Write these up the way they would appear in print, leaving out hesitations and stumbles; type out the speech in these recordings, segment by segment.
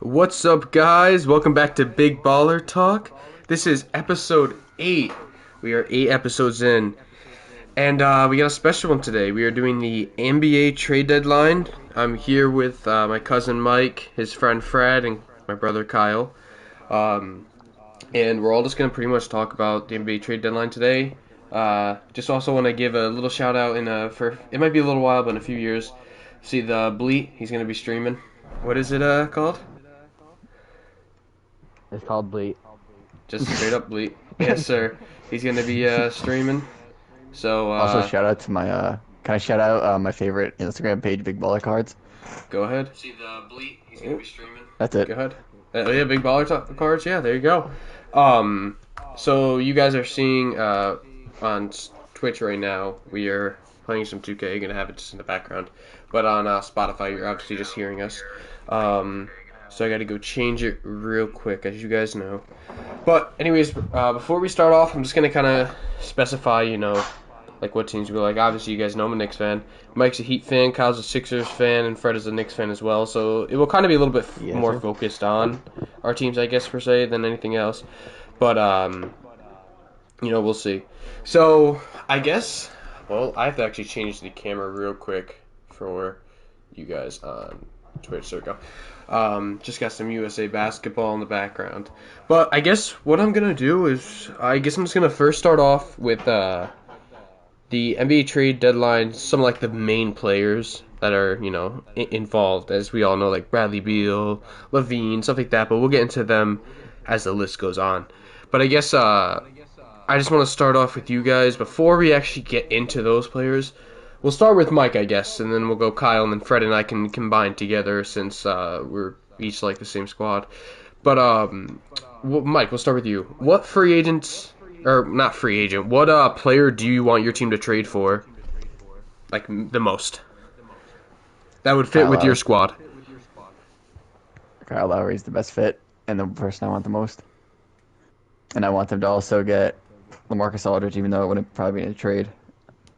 What's up, guys? Welcome back to Big Baller Talk. This is episode 8. We are 8 episodes in. And we got a special one today. We are doing the NBA trade deadline. I'm here with my cousin Mike, his friend Fred, and my brother Kyle. And we're all just going to pretty much talk about the NBA trade deadline today. Just also want to give a little shout out for it might be a little while, but in a few years. See the Bleat, he's going to be streaming. What is it called? It's called Bleat. Just straight up Bleat. Yes, sir. He's going to be streaming. So Also, shout out to my can I shout out my favorite Instagram page, Big Baller Cards? Go ahead. See the Bleat. He's going to be streaming. That's it. Go ahead. Yeah, Big Baller Cards. Yeah, there you go. So you guys are seeing on Twitch right now, we are playing some 2K. You're going to have it just in the background. But on Spotify, you're obviously just hearing us. So I got to go change it real quick, as you guys know. But anyways, before we start off, I'm just going to kind of specify, like what teams we like. Obviously, you guys know I'm a Knicks fan. Mike's a Heat fan, Kyle's a Sixers fan, and Fred is a Knicks fan as well. So it will kind of be a little bit more focused on our teams, I guess, per se, than anything else. But, we'll see. So I guess, I have to actually change the camera real quick for you guys on Twitch. There we go. Just got some USA basketball in the background. But I guess what I'm going to do is, I'm just going to first start off with the NBA trade deadline, some like the main players that are, involved, as we all know, like Bradley Beal, Levine, stuff like that. But we'll get into them as the list goes on. But I guess I just want to start off with you guys. Before we actually get into those players, we'll start with Mike, I guess, and then we'll go Kyle, and then Fred and I can combine together since we're each like the same squad. But Mike, we'll start with you. What free agents, or not free agent, what player do you want your team to trade for, like the most? That would fit with your squad. Kyle Lowry is the best fit, and the person I want the most. And I want them to also get Lamarcus Aldridge, even though it wouldn't probably be in a trade.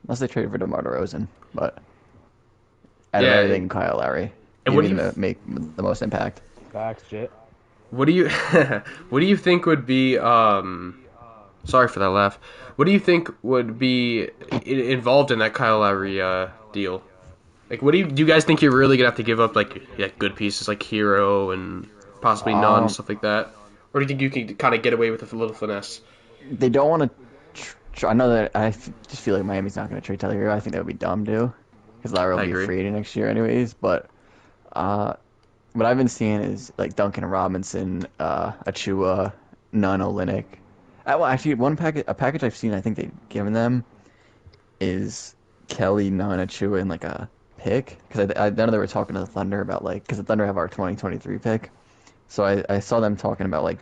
Unless they traded for DeMar DeRozan, but out of everything, Kyle Lowry. And what do you make the most impact? Facts, shit. What do you what do you think would be sorry for that laugh. What do you think would be involved in that Kyle Lowry deal? Like, do you guys think you're really gonna have to give up like good pieces like Hero and possibly Nunn and stuff like that, or do you think you can kind of get away with a little finesse? They don't want to. I know that I just feel like Miami's not going to trade Tyler Hero. I think that would be dumb too, because Lowry will be a free agent next year anyways. But what I've been seeing is like Duncan Robinson, Achua, Nunn, Olynyk. Actually, a package I've seen, I think they've given them is Kelly, Nunn, Achua, and like a pick. Because I know they were talking to the Thunder about because the Thunder have our 2023 pick. So I saw them talking about like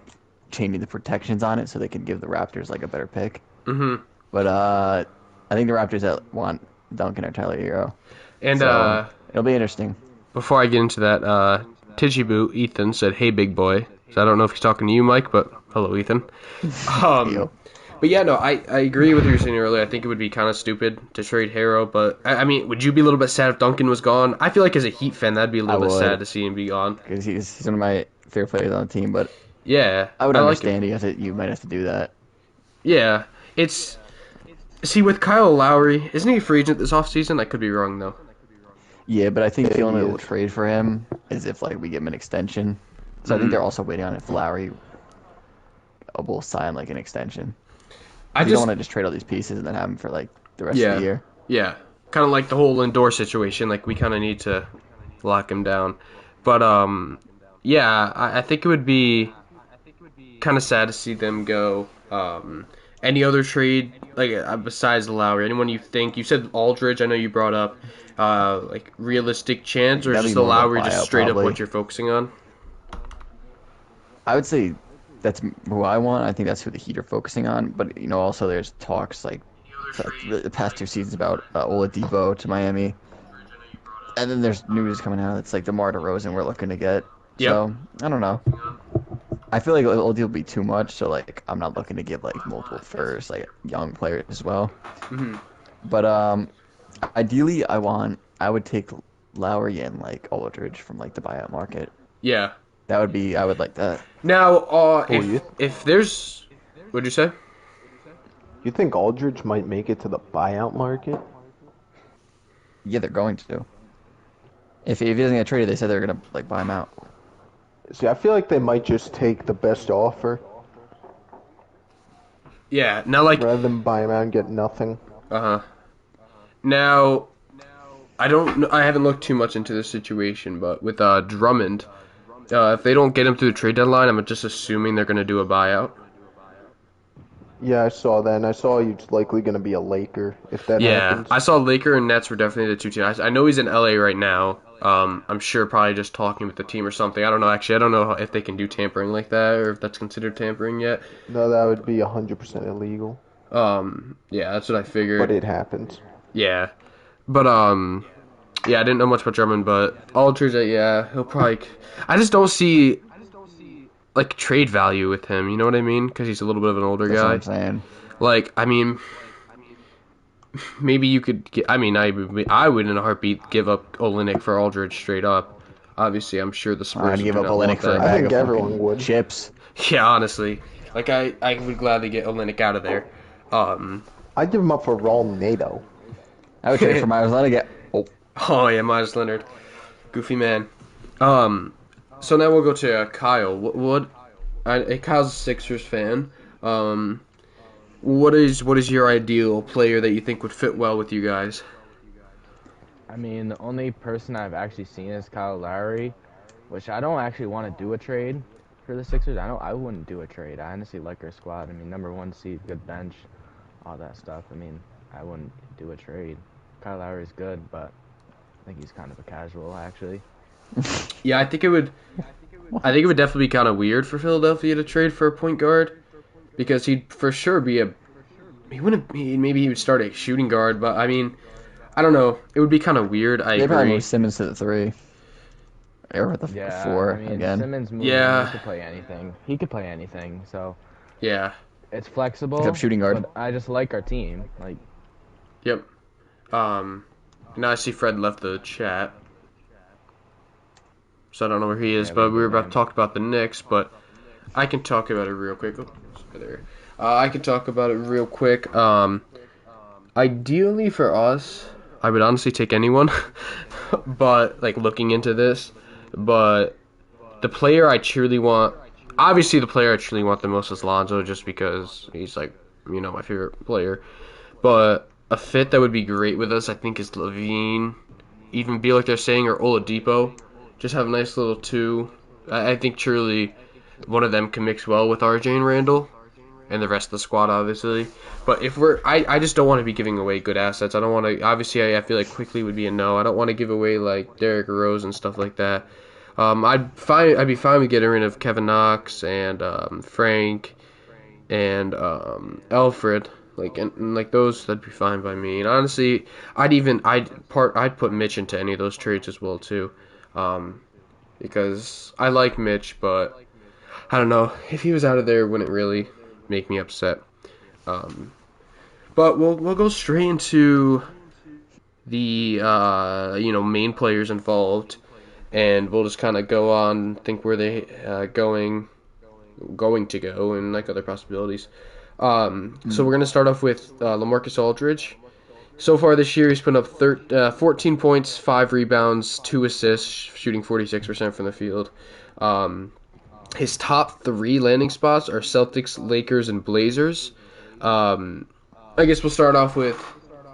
changing the protections on it so they can give the Raptors like a better pick. Mm-hmm. But I think the Raptors that want Duncan or Tyler Hero. And so, it'll be interesting. Before I get into that, Tidgiboo Ethan said, "Hey, big boy." So I don't know if he's talking to you, Mike, but hello, Ethan. But yeah, no, I agree with what you were saying earlier. I think it would be kind of stupid to trade Hero, but I mean, would you be a little bit sad if Duncan was gone? I feel like as a Heat fan, that'd be a little bit sad to see him be gone. Because he's one of my favorite players on the team, but yeah, I would understand you might have to do that. Yeah, with Kyle Lowry, isn't he a free agent this offseason? I could be wrong though. Yeah, but I think the only way we'll trade for him is if like we give him an extension. So I think they're also waiting on if Lowry will sign like an extension. I don't want to just trade all these pieces and then have him for like the rest of the year. Yeah, kind of like the whole Lindor situation. Like we kind of need to lock him down. But I think it would be kind of sad to see them go. Any other trade besides Lowry? Anyone you think? You said Aldridge. I know you brought up like realistic chance, or is just the Lowry just straight up what you're focusing on? I would say that's who I want. I think that's who the Heat are focusing on. But also there's talks like the past 2 seasons about Oladipo to Miami, and then there's news coming out. It's like DeMar DeRozan we're looking to get. Yep. So I don't know. I feel like Oladipo will be too much. So like I'm not looking to get like multiple first, like young players as well. Mm-hmm. But ideally I would take Lowry and like Aldridge from like the buyout market. Yeah. That would be. I would like that. Now, Oh, you if there's, what'd you say? you think Aldridge might make it to the buyout market? Yeah, they're going to. If he doesn't get traded, they said they're gonna like buy him out. See, I feel like they might just take the best offer Yeah. Now, like, rather than buy him out and get nothing. uh huh. Now, I don't. I haven't looked too much into this situation, but with Drummond, if they don't get him through the trade deadline, I'm just assuming they're gonna do a buyout. Yeah, I saw that, and I saw he's likely going to be a Laker if that Yeah, happens. I saw Laker and Nets were definitely the two teams. I know he's in LA right now. I'm sure probably just talking with the team or something. I don't know. Actually, I don't know if they can do tampering like that or if that's considered tampering yet. No, that would be 100% illegal, Yeah, that's what I but figured. it happens. Yeah, but yeah, I didn't know much about Drummond, but Aldridge, yeah, he'll probably. I just don't see like trade value with him. You know what I mean? Because he's a little bit of an older That's what guy. I'm saying. Like, I mean, maybe you could get, I mean, I would in a heartbeat give up Olynyk for Aldridge straight up. Obviously, I'm sure the Spurs I'd would give up not Olynyk want for a that. I bag think of everyone fucking would. chips. Yeah, honestly, like I would gladly get Olynyk out of there. Um, I'd give him up for Raul Nato. I would trade for Myers Leonard. Oh, oh yeah, Myers Leonard, goofy man. Um, so now we'll go to Kyle. Kyle's a Sixers fan. Um, what is your ideal player that you think would fit well with you guys? I mean, the only person I've actually seen is Kyle Lowry, which I don't actually want to do a trade for the Sixers. I wouldn't do a trade. I honestly like their squad. I mean, number one seed, good bench, all that stuff. I mean, I wouldn't do a trade. Kyle Lowry's good, but I think he's kind of a casual, actually. Yeah, I think it would. I think it would definitely be kind of weird for Philadelphia to trade for a point guard because he'd for sure be a. He wouldn't. Maybe he would start a shooting guard, but I mean, I don't know. It would be kind of weird. I they probably agree. move Simmons to the 3. Or the Yeah, 4 I mean, again. Simmons moving, Yeah. he could play anything. He could play anything, so Yeah. it's flexible. Except shooting guard. But I just like our team. Like, Yep. Now I see Fred left the chat, so I don't know where he is. Yeah, But we we were go, about to talk about the Knicks, but I can talk about it real quick. Oh, there. I can talk about it real quick. Ideally for us, I would honestly take anyone, but like looking into this, but the player I truly want, obviously the player I truly want the most is Lonzo, just because he's like, my favorite player. But a fit that would be great with us, I think, is Levine, even Beal, like they're saying, or Oladipo. Just have a nice little two. I think truly one of them can mix well with RJ and Randall, and the rest of the squad, obviously. But if I just don't want to be giving away good assets. I don't want to. Obviously, I feel like quickly would be a no. I don't want to give away like Derrick Rose and stuff like that. I'd be fine with getting rid of Kevin Knox and Frank and Alfred. Like and like those, that'd be fine by me. And honestly, I'd put Mitch into any of those trades as well too, because I like Mitch, but I don't know if he was out of there, it wouldn't really make me upset. But we'll go straight into the main players involved, and we'll just kind of go on, think where they going to go, and like other possibilities. So we're gonna start off with Lamarcus Aldridge. So far this year, he's put up 14 points, 5 rebounds, 2 assists, shooting 46% from the field. His top 3 landing spots are Celtics, Lakers, and Blazers. I guess we'll start off with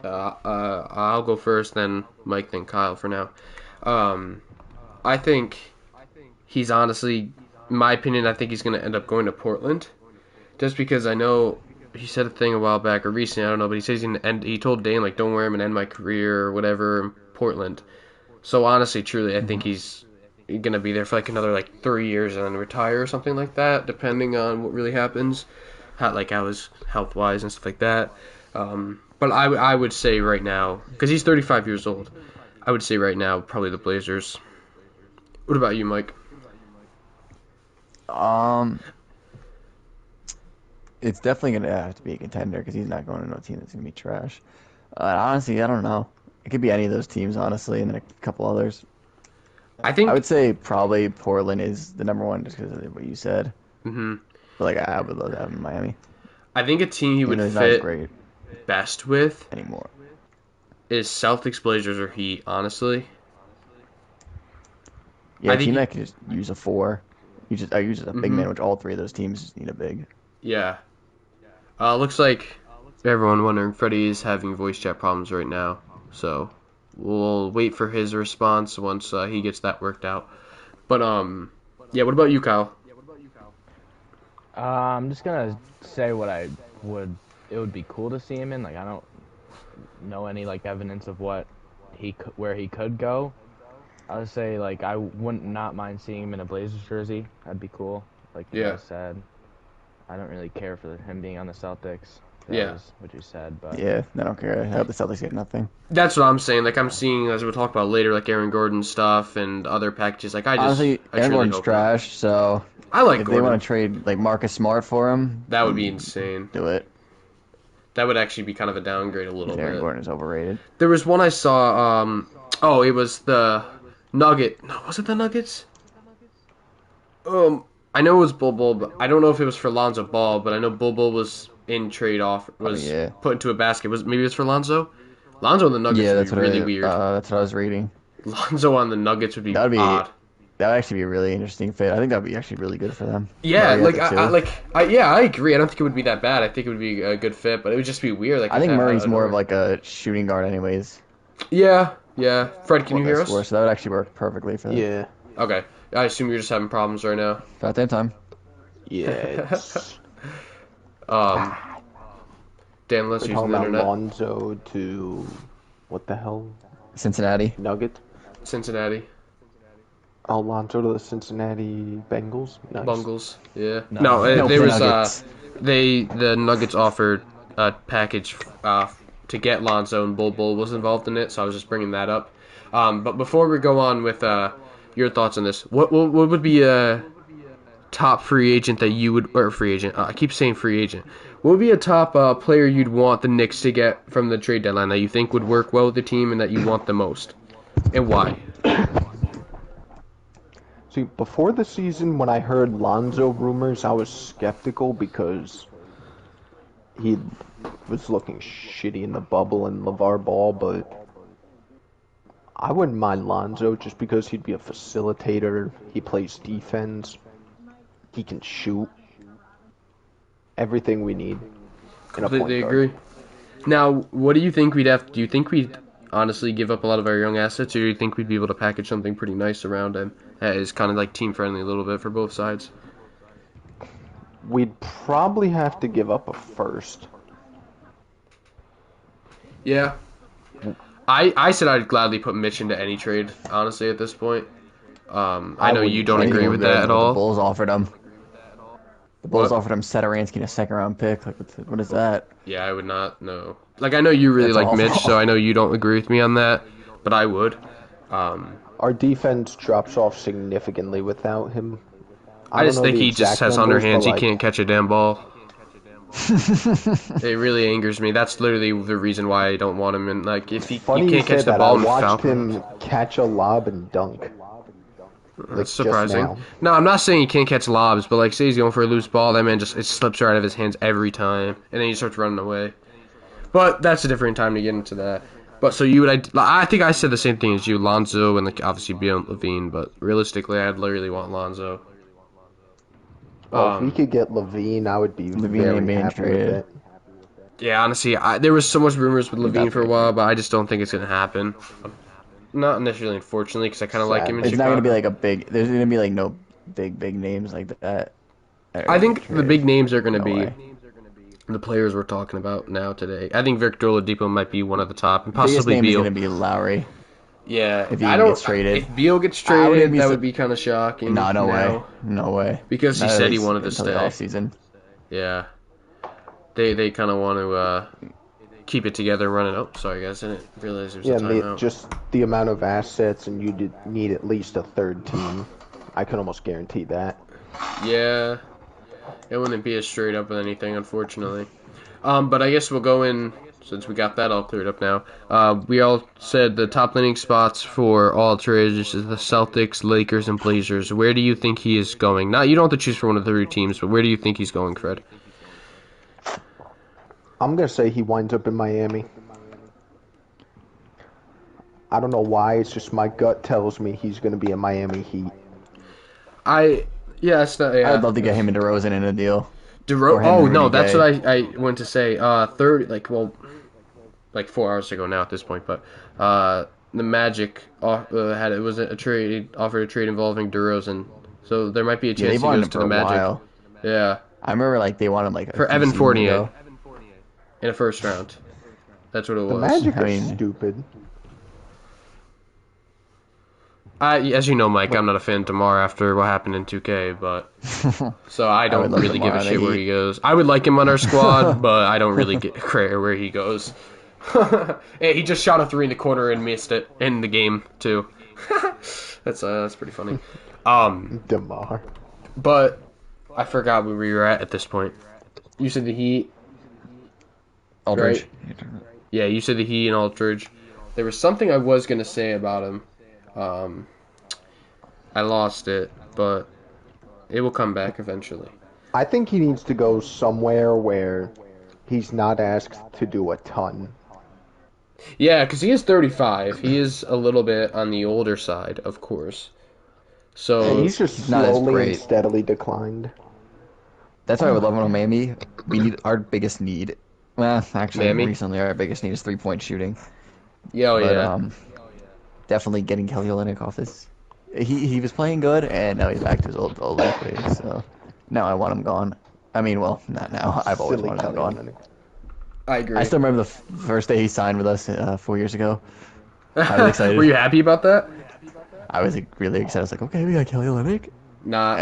I'll go first, then Mike, then Kyle for now. I think he's honestly, in my opinion, I think he's going to end up going to Portland. Just because I know he said a thing a while back, or recently, I don't know, but he says he told Dane, like, don't wear him and end my career or whatever in Portland. So honestly, truly, I think he's going to be there for like another like 3 years and then retire or something like that, depending on what really happens, how his health wise and stuff like that. But I would say right now, because he's 35 years old, I would say right now probably the Blazers. What about you, Mike? It's definitely gonna have to be a contender because he's not going to no team that's gonna be trash. Honestly, I don't know. It could be any of those teams, honestly, and then a couple others. I would say probably Portland is the number one just because of what you said. Hmm. But like I would love to have him in Miami. I think a team he would He's not as fit great best with anymore. is Celtics, Blazers, or Heat. Honestly, Yeah, I a think team that could just use a four. I use a big Mhm. man, which all three of those teams just need a big. yeah. Looks like everyone wondering Freddie is having voice chat problems right now, so we'll wait for his response once he gets that worked out. But yeah. What about you, Kyle? I'm just gonna say what I would. It would be cool to see him in. Like I don't know any like evidence of where he could go. I would say like I wouldn't not mind seeing him in a Blazers jersey. That'd be cool. Like you Yeah. guys said, I don't really care for him being on the Celtics. That Yeah. was what you said, but Yeah, I don't care. I hope the Celtics get nothing. That's what I'm saying. Like I'm seeing, as we'll talk about later, like Aaron Gordon stuff and other packages. Like Honestly, I Aaron truly Gordon's hope trash. So I like if they Gordon. want to trade like Marcus Smart for him, That would be insane. do it. That would actually be kind of a downgrade a little Aaron bit. Gordon is overrated. There was one I saw. Oh, it was the Nugget. No, was it the Nuggets? I know it was Bull, but I don't know if it was for Lonzo Ball. But I know Bull was in trade off, was yeah. put into a basket. Maybe it was for Lonzo? Lonzo and the Nuggets Yeah, would that's be what really weird. That's what I was reading. Lonzo on the Nuggets would be That'd be odd. That would actually be a really interesting fit. I think that'd be actually really good for them. Yeah, Murray like at the two. I agree. I don't think it would be that bad. I think it would be a good fit, but it would just be weird. Like I think if that- Murray's more of like a shooting guard, anyways. Yeah. Fred, can you hear us? So that would actually work perfectly for them. Yeah. Okay. I assume you're just having problems right now. About that time. Yeah. It's, Dan, let's we're use talking the about internet. Lonzo to what the hell? Cincinnati. Nugget? Cincinnati. Lonzo to the Cincinnati Bengals? Nice. Bungles. Yeah. No. No, No, there the was Nuggets. the Nuggets offered a package to get Lonzo, and Bull was involved in it, so I was just bringing that up. But before we go on with your thoughts on this, what would be a top free agent that you would, or free agent? I keep saying free agent. What would be a top player you'd want the Knicks to get from the trade deadline that you think would work well with the team and that you want the most, and why? See, before the season, when I heard Lonzo rumors, I was skeptical because he was looking shitty in the bubble and LeVar Ball, but I wouldn't mind Lonzo just because he'd be a facilitator. He plays defense. He can shoot. Everything we need. In a point Completely guard. agree. Now, what do you think we'd have? Do you think we'd honestly give up a lot of our young assets, or do you think we'd be able to package something pretty nice around him that is kind of like team friendly a little bit for both sides? We'd probably have to give up a first. Yeah. I said I'd gladly put Mitch into any trade, honestly, at this point. I know you don't wouldn't agree with that at The all. Bulls offered him. The Bulls What? offered him Satoransky and a second-round pick. Like, what is that? Yeah, I would not know. Like, I know you really That's like Mitch, awful. so I know you don't agree with me on that, but I would. Our defense drops off significantly without him. I don't just know think the he just exact has numbers, underhands. but, He can't catch a damn ball. It really angers me. That's literally the reason why I don't want him. And like, if he Funny you you can't catch said the that. ball I in watched Falcons, him catch a lob and dunk. that's just surprising. now. No, I'm not saying he can't catch lobs, but like, say he's going for a loose ball, that man it slips right out of his hands every time, and then he starts running away. But that's a different time to get into that. But so you would, I think I said the same thing as you, Lonzo, and like obviously Beal and Levine, but realistically, I'd literally want Lonzo. Well, if we could get Levine, I would be Levine very ain't being happy traded. with it. Yeah, honestly, there was so much rumors with Levine for a while, but I just don't think it's gonna happen. Not necessarily, unfortunately, because I kind of like him in It's Chicago. not gonna be like a big. There's gonna be like no big names like that. I think the big names are gonna No be way. the players we're talking about now today. I think Victor Oladipo might be one of the top, and Biggest possibly name is Beal. gonna be Lowry. Yeah, if he I don't. gets traded. If Beal gets I wouldn't traded, be that so- would be kind of shocking. No, no now, way, no way. Because he Not at said he least wanted to until stay. the off season. Yeah, they kind of want to keep it together, run it. Oh, sorry guys, I didn't realize there was Yeah, a timeout. just the amount of assets, and you did need at least a third team. I can almost guarantee that. Yeah, it wouldn't be as straight up with anything, unfortunately. But I guess we'll go in since we got that all cleared up now, we all said the top landing spots for all trades is the Celtics, Lakers, and Blazers. Where do you think he is going? Not, you don't have to choose for one of the three teams, but where do you think he's going, Fred? I'm going to say he winds up in Miami. I don't know why. It's just my gut tells me he's going to be a Miami Heat. I'd love to get him and DeRozan in a deal. Oh no, that's what I went to say. 4 hours ago now at this point, but the Magic offered a trade involving DeRozan, so there might be a chance he goes to the Magic. While. Yeah, I remember they wanted for Evan Fournier in a first round. That's what it was. The Magic are stupid. As you know, Mike, I'm not a fan of DeMar after what happened in 2K, but so I don't really give a shit where he goes. I would like him on our squad, but I don't really care where he goes. He just shot a 3 in the corner and missed it in the game too. That's pretty funny. DeMar. But I forgot where we were at this point. You said the Heat. Aldridge. Right? Yeah, you said the Heat and Aldridge. There was something I was gonna say about him. I lost it, but it will come back eventually. I think he needs to go somewhere where he's not asked to do a ton. Yeah, because he is 35. He is a little bit on the older side, of course. So and he's just slowly and steadily declined. That's why I would love him in Miami. We need our biggest need. Well, actually, Miami? Recently our biggest need is 3-point shooting. Yeah. Definitely getting Kelly Olynyk off this. He was playing good, and now he's back to his old ways. So now I want him gone. I mean, well, not now. I've always wanted him gone. I agree. I still remember the first day he signed with us 4 years ago. I was excited. Were you happy about that? I was really excited. I was like, okay, we got Kelly Olynyk. Nah,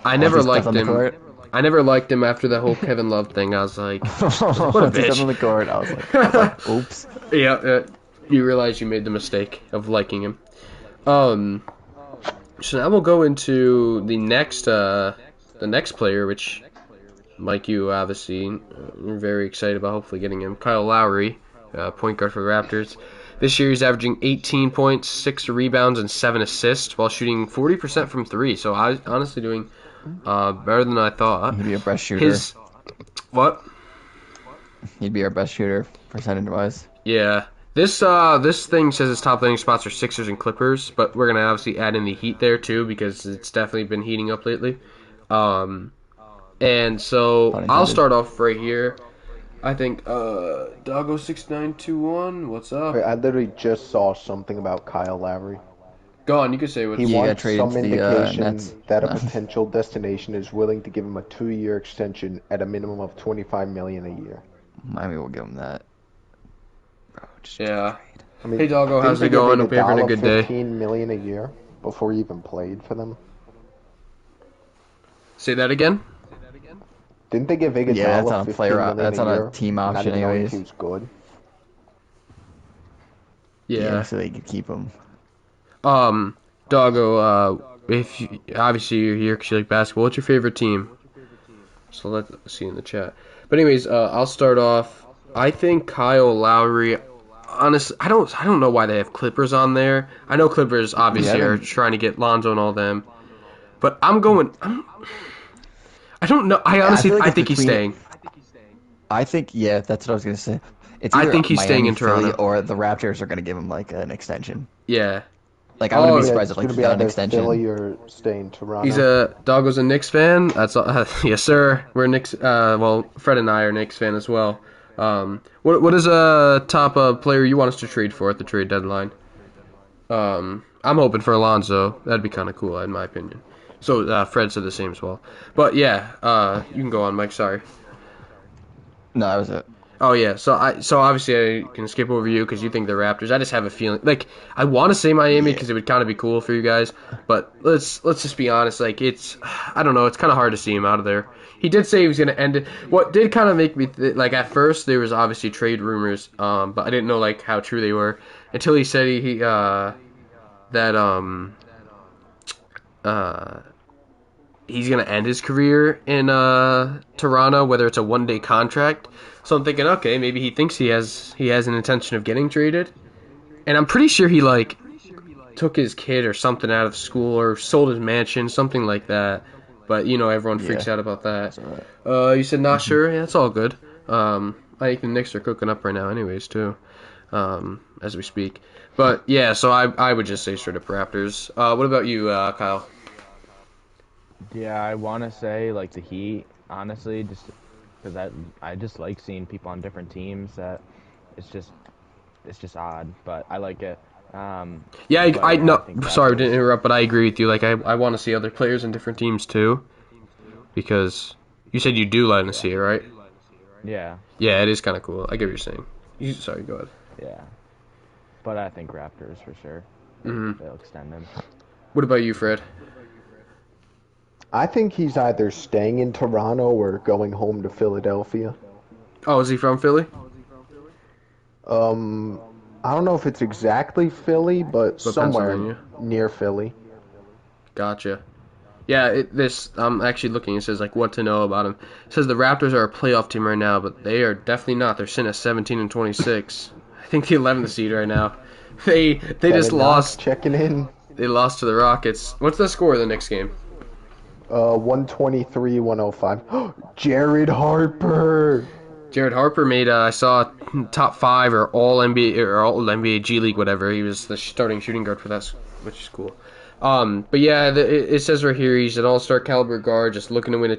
I never liked him. I never liked him after the whole Kevin Love thing. I was like, what a bitch. On the court, I was like, oops. Yeah, you realize you made the mistake of liking him. So now we'll go into the next player, which, Mike, you obviously are very excited about hopefully getting him. Kyle Lowry, point guard for the Raptors. This year he's averaging 18 points, 6 rebounds, and 7 assists while shooting 40% from 3. So I was honestly doing better than I thought. He'd be our best shooter. What? He'd be our best shooter, percentage-wise. Yeah. This thing says his top landing spots are Sixers and Clippers, but we're going to obviously add in the Heat there too because it's definitely been heating up lately. And so I'll start off right here. I think Doggo6921, what's up? I literally just saw something about Kyle Lowry. Go on, you can say what he wants some indication that a potential destination is willing to give him a 2-year extension at a minimum of $25 million a year. Miami will give him that. Bro, yeah. I mean, hey Doggo, how's it going? Hope you're having a good day. $15 million a year before he even played for them. Say that again. Didn't they give Iguodala that's on a player. That's on a team option, anyways. He was good. Yeah, so they could keep him. Doggo, if you, obviously you're here because you like basketball, what's your favorite team? So let's see in the chat. But anyways, I'll start off. I think Kyle Lowry. Honestly, I don't know why they have Clippers on there. I know Clippers obviously are trying to get Lonzo and all them, but I don't know. I honestly, I think he's staying. I think that's what I was gonna say. I think he's staying in Toronto, or the Raptors are gonna give him like an extension. Yeah. Like I wouldn't be surprised if he got an extension. Philly or stay in Toronto. He's Doggo's a Knicks fan. That's yes, sir. We're Knicks. Well, Fred and I are Knicks fan as well. What is a top player you want us to trade for at the trade deadline? I'm hoping for Alonzo. That'd be kind of cool, in my opinion. So Fred said the same as well. But yeah, you can go on, Mike. Sorry. No, that was it. Oh yeah, so obviously I can skip over you because you think the Raptors. I just have a feeling, like I want to say Miami because it would kind of be cool for you guys, but let's just be honest. Like I don't know, it's kind of hard to see him out of there. He did say he was going to end it. What did kind of make me like at first there was obviously trade rumors, but I didn't know like how true they were until he said he's going to end his career in Toronto, whether it's a one-day contract. So I'm thinking, okay, maybe he thinks he has an intention of getting traded. And I'm pretty sure he, like, took his kid or something out of school or sold his mansion, something like that. But, you know, everyone freaks out about that. Right. You said not sure? Yeah, it's all good. I think the Knicks are cooking up right now anyways, too, as we speak. But, yeah, so I would just say straight up Raptors. What about you, Kyle? Yeah, I want to say, like, the Heat, honestly, just because I just like seeing people on different teams that it's just odd, but I like it. Yeah, I I no, think sorry Raptors. to interrupt, but I agree with you. Like, I want to see other players in different teams, too, because you said you do like to see it, right? Yeah, Yeah, it is kind of cool. I get what you're saying. Sorry, go ahead. yeah. But I think Raptors for sure. Mhm. They'll extend him. What about you, Fred? I think he's either staying in Toronto or going home to Philadelphia. Oh, is he from Philly? I don't know if it's exactly Philly, but somewhere Pennsylvania? near Philly. Gotcha. Yeah, I'm actually looking. It says like what to know about him. It says the Raptors are a playoff team right now, but they are definitely not. They're sitting at 17-26. I think the 11th seed right now. They just Kevin lost. Knox checking in. They lost to the Rockets. What's the score of the next game? 123-105. Jared Harper. Jared Harper made, I saw top 5 or all NBA or all NBA G League, whatever. He was the starting shooting guard for that, which is cool. But yeah, it says right here he's an all-star caliber guard, just looking to win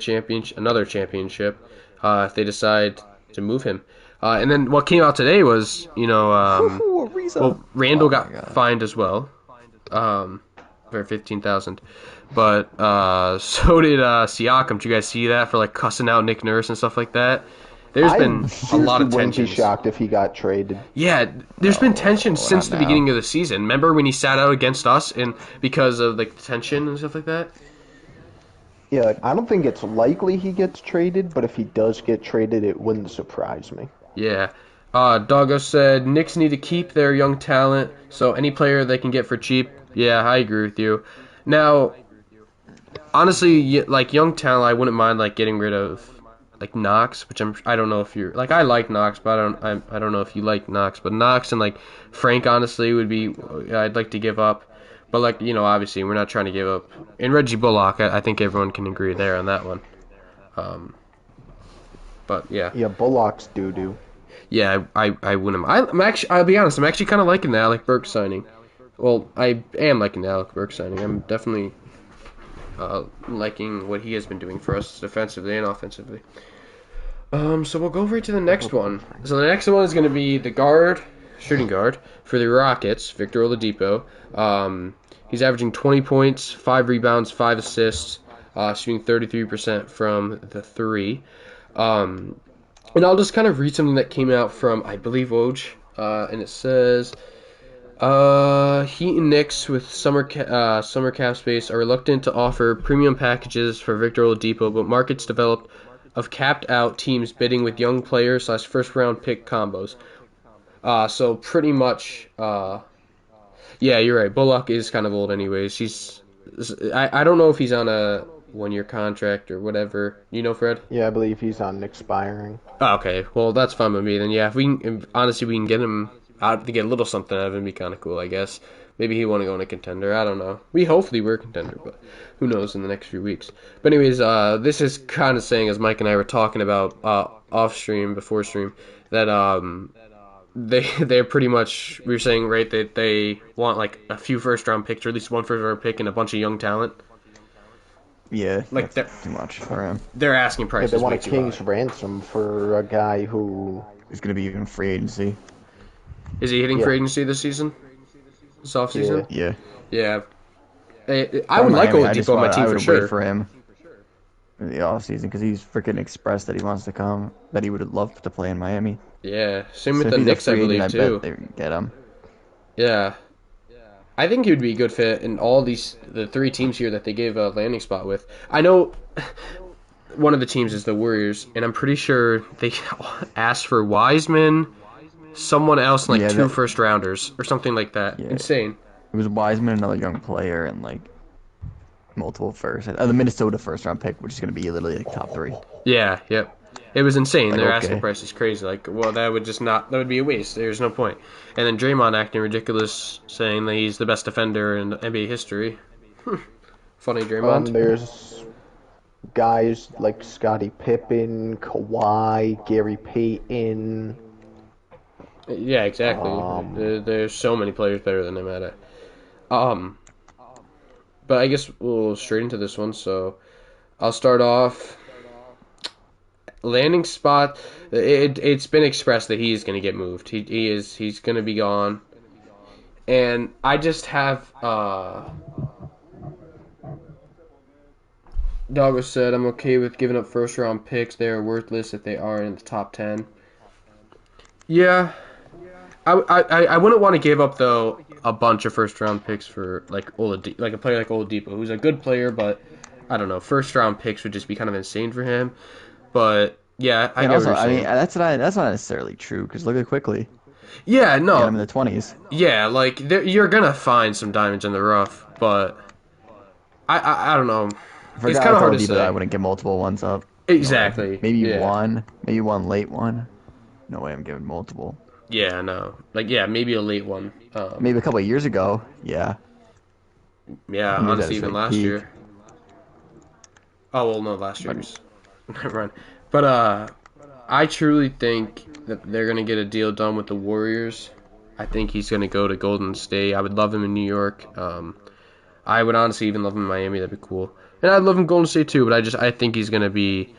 another championship, if they decide to move him. And then what came out today was, Randall got fined as well, for $15,000. But so did Siakam. Did you guys see that for like cussing out Nick Nurse and stuff like that? There's been a lot of wouldn't tension. be shocked if he got traded. Yeah, there's been tension since the now. beginning of the season. Remember when he sat out against us and because of like the tension and stuff like that? Yeah, like, I don't think it's likely he gets traded, but if he does get traded, it wouldn't surprise me. Yeah. Doggo said Knicks need to keep their young talent, so any player they can get for cheap. Yeah, I agree with you. Now, honestly, like young talent, I wouldn't mind like getting rid of like Knox, which I don't know if you're like I like Knox, but I don't know if you like Knox, but Knox and like Frank honestly would be I'd like to give up, but like obviously we're not trying to give up. And Reggie Bullock, I think everyone can agree there on that one. But yeah. Yeah, Bullock's doo-doo. Yeah, I wouldn't. I'll be honest. I'm actually kind of liking the Alec Burks signing. Well, I am liking the Alec Burks signing. I'm definitely liking what he has been doing for us defensively and offensively. So we'll go right to the next one. So the next one is going to be the shooting guard for the Rockets, Victor Oladipo. He's averaging 20 points, 5 rebounds, 5 assists, shooting 33% from the 3. And I'll just kind of read something that came out from, I believe, Woj, and it says, Heat and Knicks with summer cap space are reluctant to offer premium packages for Victor Oladipo, but markets developed of capped-out teams bidding with young players / first-round pick combos. So pretty much, yeah, you're right. Bullock is kind of old anyways. I don't know if he's on a one-year contract or whatever. You know, Fred? Yeah, I believe he's on expiring. Oh, okay, well, that's fine with me. Then, yeah, if we can get him out to get a little something out of him, it'd be kind of cool, I guess. Maybe he want to go in a contender. I don't know. Hopefully we're a contender, but who knows in the next few weeks. But anyways, this is kind of saying, as Mike and I were talking about off stream, before stream, that they're pretty much, we were saying, right, that they want like a few first-round picks, or at least one first-round pick and a bunch of young talent. Yeah, like that's too much for him. They're asking Yeah, prices. they want a way too king's high. ransom for a guy who... He's going to be even free agency. Is he hitting free agency this season? This offseason? Yeah. Yeah. I would like Oladipo on my team for sure. Wait for him in the offseason because he's freaking expressed that he wants to come, that he would love to play in Miami. Yeah, same with So the if he's a Knicks, I free agent, believe, too. bet they would get him. Yeah. I think he would be a good fit in all the 3 teams here that they gave a landing spot with. I know one of the teams is the Warriors, and I'm pretty sure they asked for Wiseman, someone else, and 2 first-rounders or something like that. Yeah. Insane. It was Wiseman, another young player, and multiple first. The Minnesota first round pick, which is going to be literally like top 3. Yeah, yep. It was insane. Like, Their okay. asking price is crazy. Like, well, that would be a waste. There's no point. And then Draymond acting ridiculous, saying that he's the best defender in NBA history. Funny, Draymond. There's guys like Scottie Pippen, Kawhi, Gary Payton. Yeah, exactly. There's so many players better than him at it. But I guess we'll straight into this one. So I'll start off. Landing spot. It's been expressed that he is going to get moved. He's going to be gone. And I just have Doggo said I'm okay with giving up first round picks. They are worthless if they are in the top 10. Yeah. I wouldn't want to give up though a bunch of first round picks for like a player like Oladipo, who's a good player, but I don't know, first round picks would just be kind of insane for him. But yeah, I get what you're saying. That's not necessarily true because look at Quickly. Yeah, no. I'm in the 20s. Yeah, like you're gonna find some diamonds in the rough, but I don't know. It's kind of hard to say. I wouldn't give multiple ones up. Exactly. No maybe one late one. No way I'm giving multiple. Yeah, no. Like, yeah, maybe a late one. Maybe a couple of years ago, yeah. Yeah, honestly, even last year. Oh, well, no, last year was... Never mind. But, I truly think that they're going to get a deal done with the Warriors. I think he's going to go to Golden State. I would love him in New York. I would honestly even love him in Miami. That'd be cool. And I'd love him in Golden State, too, but I think he's going to be...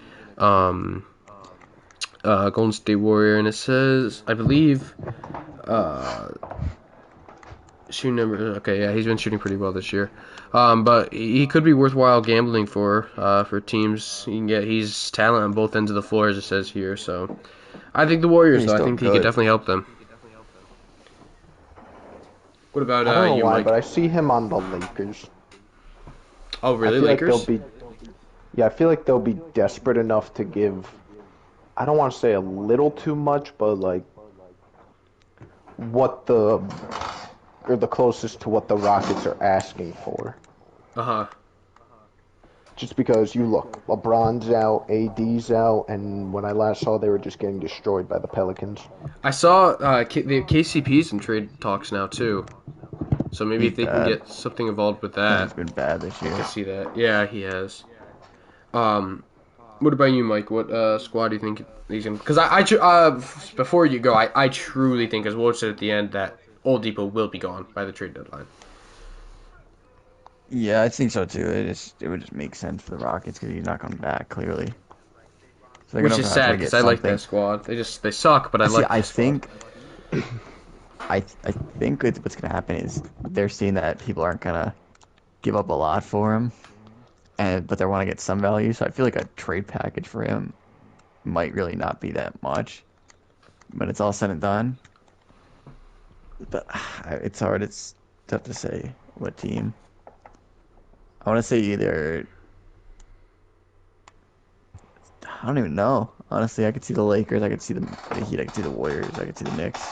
Golden State Warrior, and it says, I believe, shooting number. Okay, yeah, he's been shooting pretty well this year. But he could be worthwhile gambling for teams. He can get. He's talent on both ends of the floor, as it says here. So, I think the Warriors. Though, I think he could definitely help them. What about I don't know you, why, Mike? but I see him on the Lakers. Oh, really, Lakers? I feel like they'll be desperate enough to give. I don't want to say a little too much, but like the closest to what the Rockets are asking for. Uh-huh. Just because you look, LeBron's out, AD's out, and when I last saw, they were just getting destroyed by the Pelicans. I saw the KCP's in trade talks now too, so maybe if they can get something involved with that. He's been bad this year. I can see that. Yeah, he has. What about you, Mike? What squad do you think he's in? Because before you go, I truly think, as Woj said at the end, that Oladipo will be gone by the trade deadline. Yeah, I think so too. It would just make sense for the Rockets because he's not coming back clearly. So which is sad because I like that squad. They suck, but I like. I think what's gonna happen is they're seeing that people aren't gonna give up a lot for him. But they want to get some value, so I feel like a trade package for him might really not be that much. But it's all said and done. But it's hard. It's tough to say what team. I want to say either. I don't even know. Honestly, I could see the Lakers. I could see the Heat. I could see the Warriors. I could see the Knicks.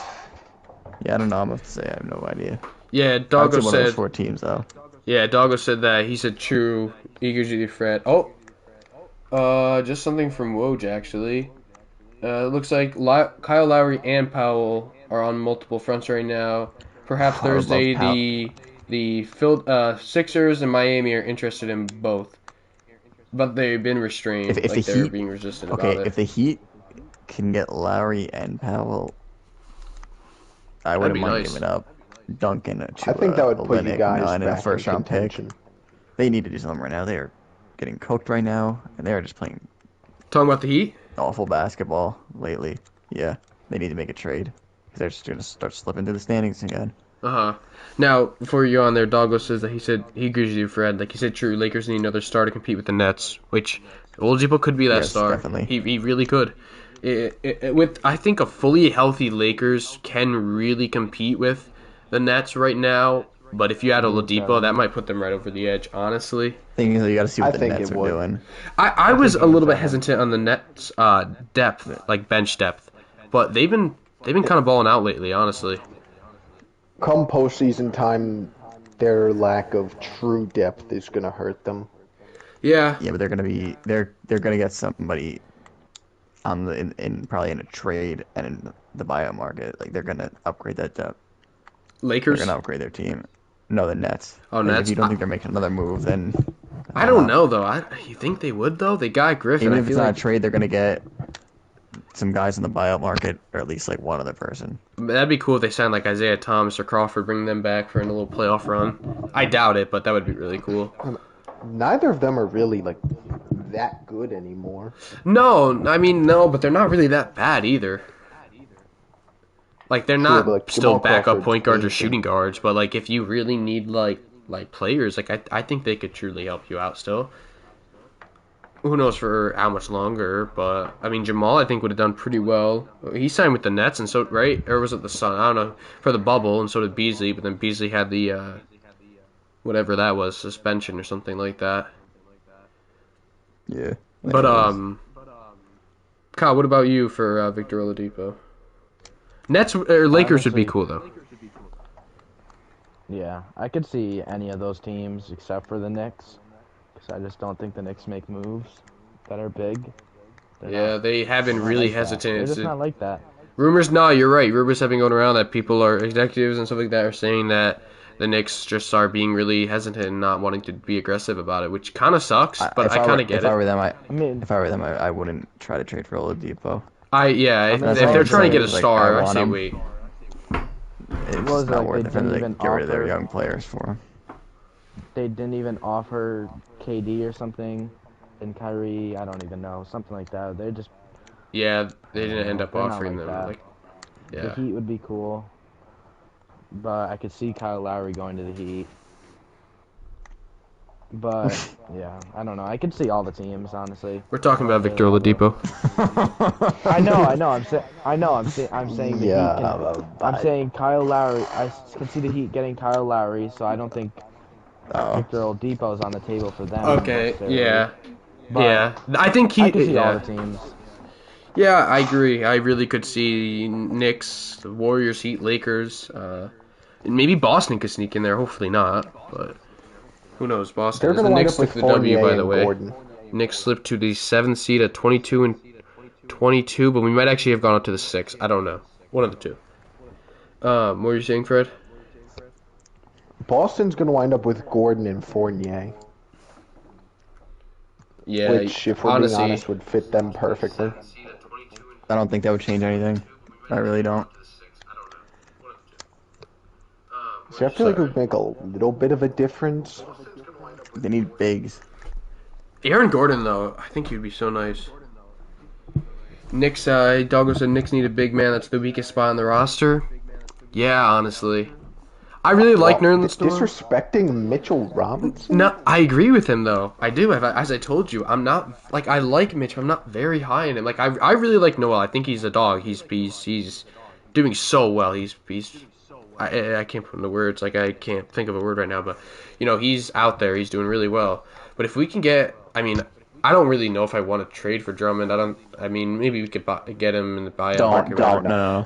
Yeah, I don't know. I'm going to say I have no idea. Yeah, Doggo said. One of those 4 teams though. Yeah, Doggo said that. He said true. Eagles you Fred. Oh, just something from Woj actually. It looks like Kyle Lowry and Powell are on multiple fronts right now. Perhaps Thursday the Sixers and Miami are interested in both, but they've been restrained. If the they're Heat, being resistant about it. If the Heat can get Lowry and Powell, I wouldn't mind giving up Duncan to I think that would put you guys back in a first round pick. contention. They need to do something right now. They are getting cooked right now, and they are just playing Talking about the Heat? awful basketball lately. Yeah, they need to make a trade because they're just going to start slipping through the standings again. Now, before you go on there, Doggo says that he agrees with you, Fred. Like he said, true. Lakers need another star to compete with the Nets, which Oladipo could be that star. Definitely. He really could. With I think a fully healthy Lakers can really compete with the Nets right now. But if you add Oladipo, that might put them right over the edge, honestly. Thing is, you got to see what the Nets are doing. I was a little bit hesitant on the Nets' depth, like bench depth, but they've been kind of balling out lately, honestly. Come postseason time, their lack of true depth is gonna hurt them. Yeah. Yeah, but they're gonna get somebody on probably in a trade and in the buyout market. Like they're gonna upgrade that depth. Lakers. They're gonna upgrade their team. No, the Nets. Oh, like, Nets. If you don't think they're making another move, then I don't know though. You think they would though? They got Griffin. Even if it's not a trade, they're gonna get some guys in the buyout market, or at least like one other person. That'd be cool if they signed like Isaiah Thomas or Crawford, bring them back for a little playoff run. I doubt it, but that would be really cool. Neither of them are really like that good anymore. No, I mean no, but they're not really that bad either. Like they're not like, still Jamal backup Crawford's point guards or decent. shooting guards, but like if you really need like players, like I think they could truly help you out still. Who knows for how much longer, but I mean Jamal I think would have done pretty well. He signed with the Nets and so right, or was it the Sun? I don't know, for the bubble, and so did Beasley, but then Beasley had the whatever that was, suspension or something like that. Yeah. But Kyle, what about you for Victor Oladipo? Nets or Lakers would be cool though. Yeah, I could see any of those teams except for the Knicks, because I just don't think the Knicks make moves that are big. They have been really hesitant. They're just not like that. Rumors, no, you're right. Rumors have been going around that people are executives and stuff like that are saying that the Knicks just are being really hesitant and not wanting to be aggressive about it, which kind of sucks. But I kind of get it. If I were them, I wouldn't try to trade for Oladipo. If they're trying to get a star, I say wait. It's just not worth it for them to get rid of their young players for him. They didn't even offer KD or something, and Kyrie, I don't even know, something like that. They're just... Yeah, they didn't end up They're not offering like them. that. Like, yeah. The Heat would be cool, but I could see Kyle Lowry going to the Heat. But yeah, I don't know. I could see all the teams, honestly. We're talking about Victor Oladipo. I know. I'm saying the Yeah, Heat. I'm saying Kyle Lowry. I can see the Heat getting Kyle Lowry, so I don't think Victor Oladipo is on the table for them. Okay. necessarily. Yeah. But Yeah. I think I could see all the teams. Yeah, I agree. I really could see Knicks, the Warriors, Heat, Lakers, and maybe Boston could sneak in there. Hopefully not, but who knows? Boston. They're going The to wind Knicks up took with the W, Fournier by the and way. Gordon. Knicks slipped to the 7th seed at 22 and 22, but we might actually have gone up to the 6th. I don't know. One of the two. What were you saying, Fred? Boston's going to wind up with Gordon and Fournier, Yeah, which, if we're honestly, being honest, would fit them perfectly. I don't think that would change anything. I really don't. See, I feel like it would make a little bit of a difference. They need bigs. Aaron Gordon, though, I think he'd be so nice. Knicks, Douglas said Knicks need a big man. That's the weakest spot on the roster. Yeah, honestly. I really like Nerlens Noel. Disrespecting Mitchell Robinson? No, I agree with him, though. I do. As I told you, I'm not, like, I like Mitch, but I'm not very high in him. Like, I really like Noel. I think he's a dog. He's doing so well. I can't put into words. Like, I can't think of a word right now, but, he's out there. He's doing really well. But if we can get, I don't really know if I want to trade for Drummond. Maybe we could get him in the buyout market. No.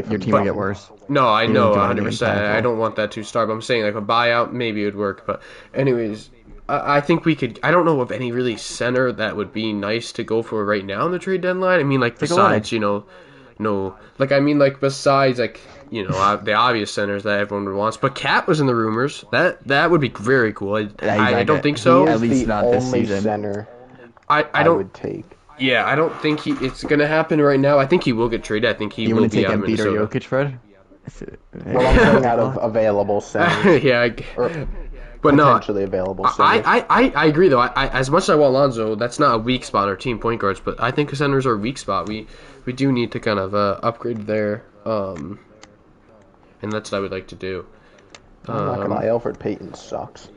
Your team will get worse. No, I know, doing anything 100%. I don't want that to start, but I'm saying, like, a buyout, maybe it would work. But anyways, I think we could, I don't know of any really center that would be nice to go for right now in the trade deadline. Besides, besides, the obvious centers that everyone wants. But Cat was in the rumors. That would be very cool. I don't think so. He is At least the not this only season. center I would take. Yeah, I don't think it's going to happen right now. I think he will get traded. I think he You will want to be take out of Embiid or Minnesota. Jokic, Fred? Well, I'm saying out of available centers. Yeah, Or but no, potentially available centers. I agree though. I as much as I want Lonzo, that's not a weak spot on our team, point guards. But I think centers are a weak spot. We do need to kind of upgrade there, and that's what I would like to do. I'm not going to lie, Elfrid Payton sucks.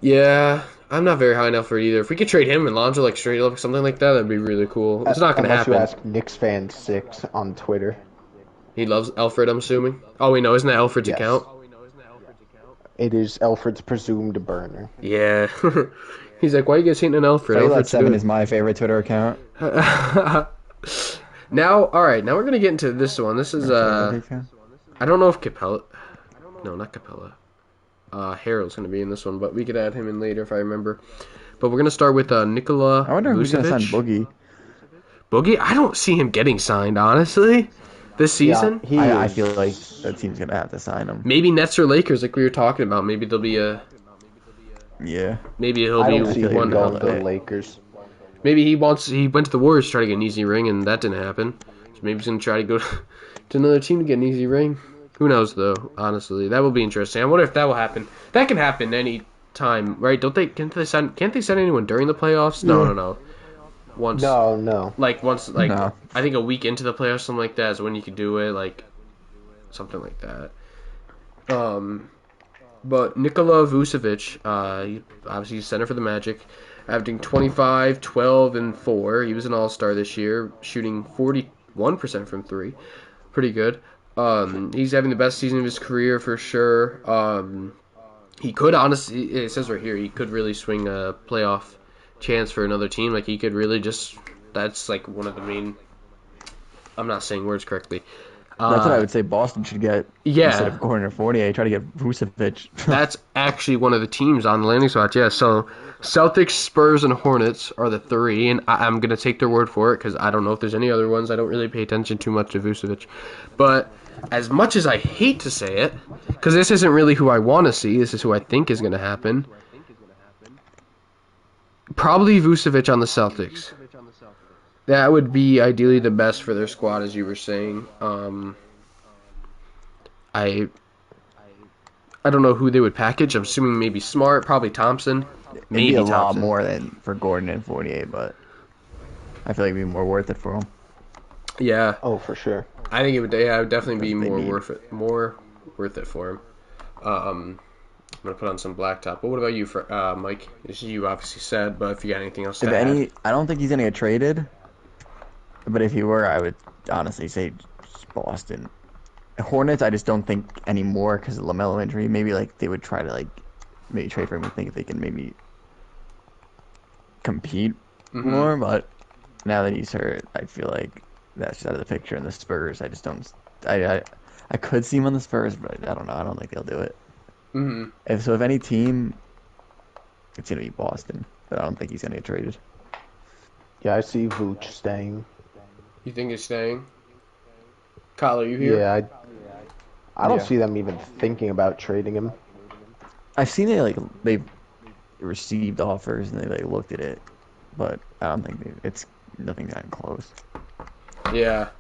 Yeah, I'm not very high enough for either. If we could trade him and Lonzo like straight up something like that, that'd be really cool. It's not going to Unless happen. you ask Knicks fan 6 on Twitter. He loves Alfred, I'm assuming. Oh, wait, no, isn't that Alfred's Yes. account? It is Elfrid's presumed burner. Yeah. He's like, why are you guys hating on Alfred? Alfred's 7 good. is my favorite Twitter account. Now we're going to get into this one. This is, I don't know if Capella... No, not Capella. Harold's going to be in this one, but we could add him in later if I remember. But we're going to start with Nikola Vucevic. I wonder who's going to sign Boogie. Boogie? I don't see him getting signed, honestly, this season. Yeah, I feel like that team's going to have to sign him. Maybe Nets or Lakers, like we were talking about. Maybe there'll be a... Yeah. Maybe he'll I be don't see him one going to the Lakers. Maybe he went to the Warriors to try to get an easy ring, and that didn't happen. So maybe he's going to try to go to another team to get an easy ring. Who knows, though, honestly. That will be interesting. I wonder if that will happen. That can happen any time, right? Can't they sign anyone during the playoffs? No. No. No. I think a week into the playoffs, something like that is when you can do it, like, something like that. But Nikola Vucevic, obviously he's center for the Magic, averaging 25, 12, and 4. He was an all-star this year, shooting 41% from 3. Pretty good. He's having the best season of his career for sure. He could honestly, it says right here, he could really swing a playoff chance for another team. Like, he could really that's like one of the main, I'm not saying words correctly. That's what I would say Boston should get. Yeah. Instead of Gordon or Fournier, try to get Vucevic. That's actually one of the teams on the landing spot, yeah. So Celtics, Spurs, and Hornets are the 3, and I'm going to take their word for it because I don't know if there's any other ones. I don't really pay attention too much to Vucevic. But as much as I hate to say it, because this isn't really who I want to see, this is who I think is going to happen, probably Vucevic on the Celtics. That would be ideally the best for their squad, as you were saying. I don't know who they would package. I'm assuming maybe Smart, probably Thompson. Maybe It'd be a Thompson. lot more than for Gordon and Fournier, but I feel like it'd be more worth it for him. Yeah. Oh, for sure. I think it would. Yeah, it would definitely be more worth it for him. I'm gonna put on some blacktop. But what about you, Mike? This is you obviously said, but if you got anything else to add. I don't think he's gonna get traded. But if he were, I would honestly say Boston. Hornets, I just don't think anymore because of LaMelo injury. Maybe they would try to maybe trade for him and think if they can maybe compete more. But now that he's hurt, I feel like that's just out of the picture. And the Spurs, I just don't. I could see him on the Spurs, but I don't know. I don't think they'll do it. Mm-hmm. If any team, it's gonna be Boston, but I don't think he's gonna get traded. Yeah, I see Vooch staying. You think he's staying? Kyle, are you here? Yeah, I don't see them even thinking about trading him. I've seen they received offers and they looked at it, but I don't think it's nothing that close. Yeah.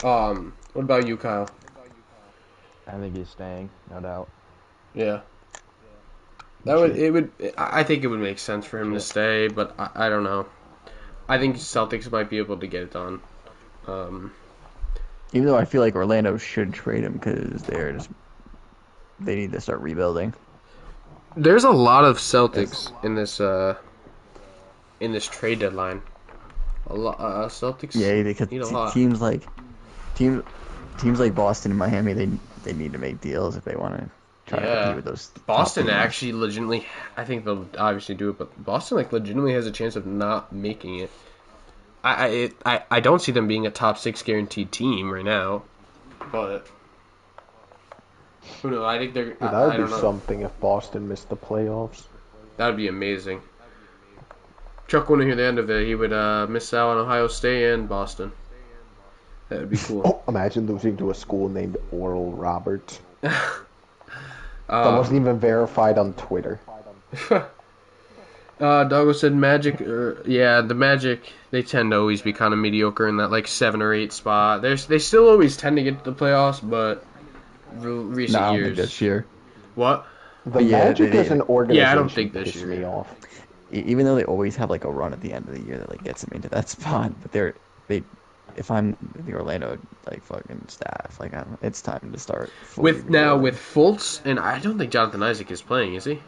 What about you, Kyle? I think he's staying, no doubt. Yeah. I think it would make sense for him to stay, but I don't know. I think Celtics might be able to get it done. Even though I feel like Orlando should trade him because they need to start rebuilding. There's a lot of Celtics in this trade deadline. A lot Celtics. Yeah, because need a lot. teams like Boston and Miami, they need to make deals if they want to try to compete with those. Boston actually legitimately, I think they'll obviously do it, but Boston legitimately has a chance of not making it. I don't see them being a top 6 guaranteed team right now, but who knows? I think they're. Yeah, that would be something if Boston missed the playoffs. That would be amazing. Chuck wouldn't hear the end of it. He would miss out on Ohio State and Boston. That would be cool. Oh, imagine losing to a school named Oral Roberts. That wasn't even verified on Twitter. Douglas said Magic. The Magic, they tend to always be kind of mediocre in that 7 or 8 spot. They still always tend to get to the playoffs, but recent years. I don't think this year. What? The Magic as an organization I don't think this year. me off. Even though they always have a run at the end of the year that gets them into that spot, but if I'm the Orlando fucking staff, it's time to start. With Fultz, and I don't think Jonathan Isaac is playing, is he?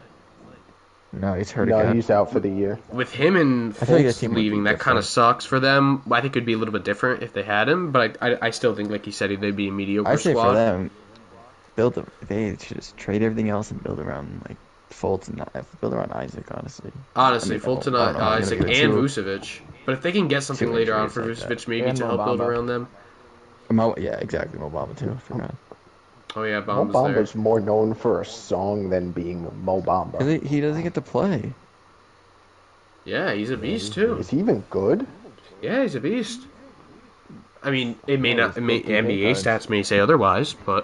No, he's hurt again. No, he's out for the year. With him and Fultz leaving, that kind of sucks for them. I think it would be a little bit different if they had him, but I still think, like he said, they'd be a mediocre squad. I say for them, they should just trade everything else and build around Fultz and build around Isaac. Honestly, Fultz and Isaac and Vucevic. But if they can get something later on for Vucevic, maybe to help build around them. Yeah, exactly. Mobama too. I forgot. Oh yeah, Mo Bamba's there. Bamba's more known for a song than being Mo Bamba. He doesn't get to play. Yeah, he's a beast too. Is he even good? Yeah, he's a beast. I mean, he's NBA 50 stats may say otherwise, but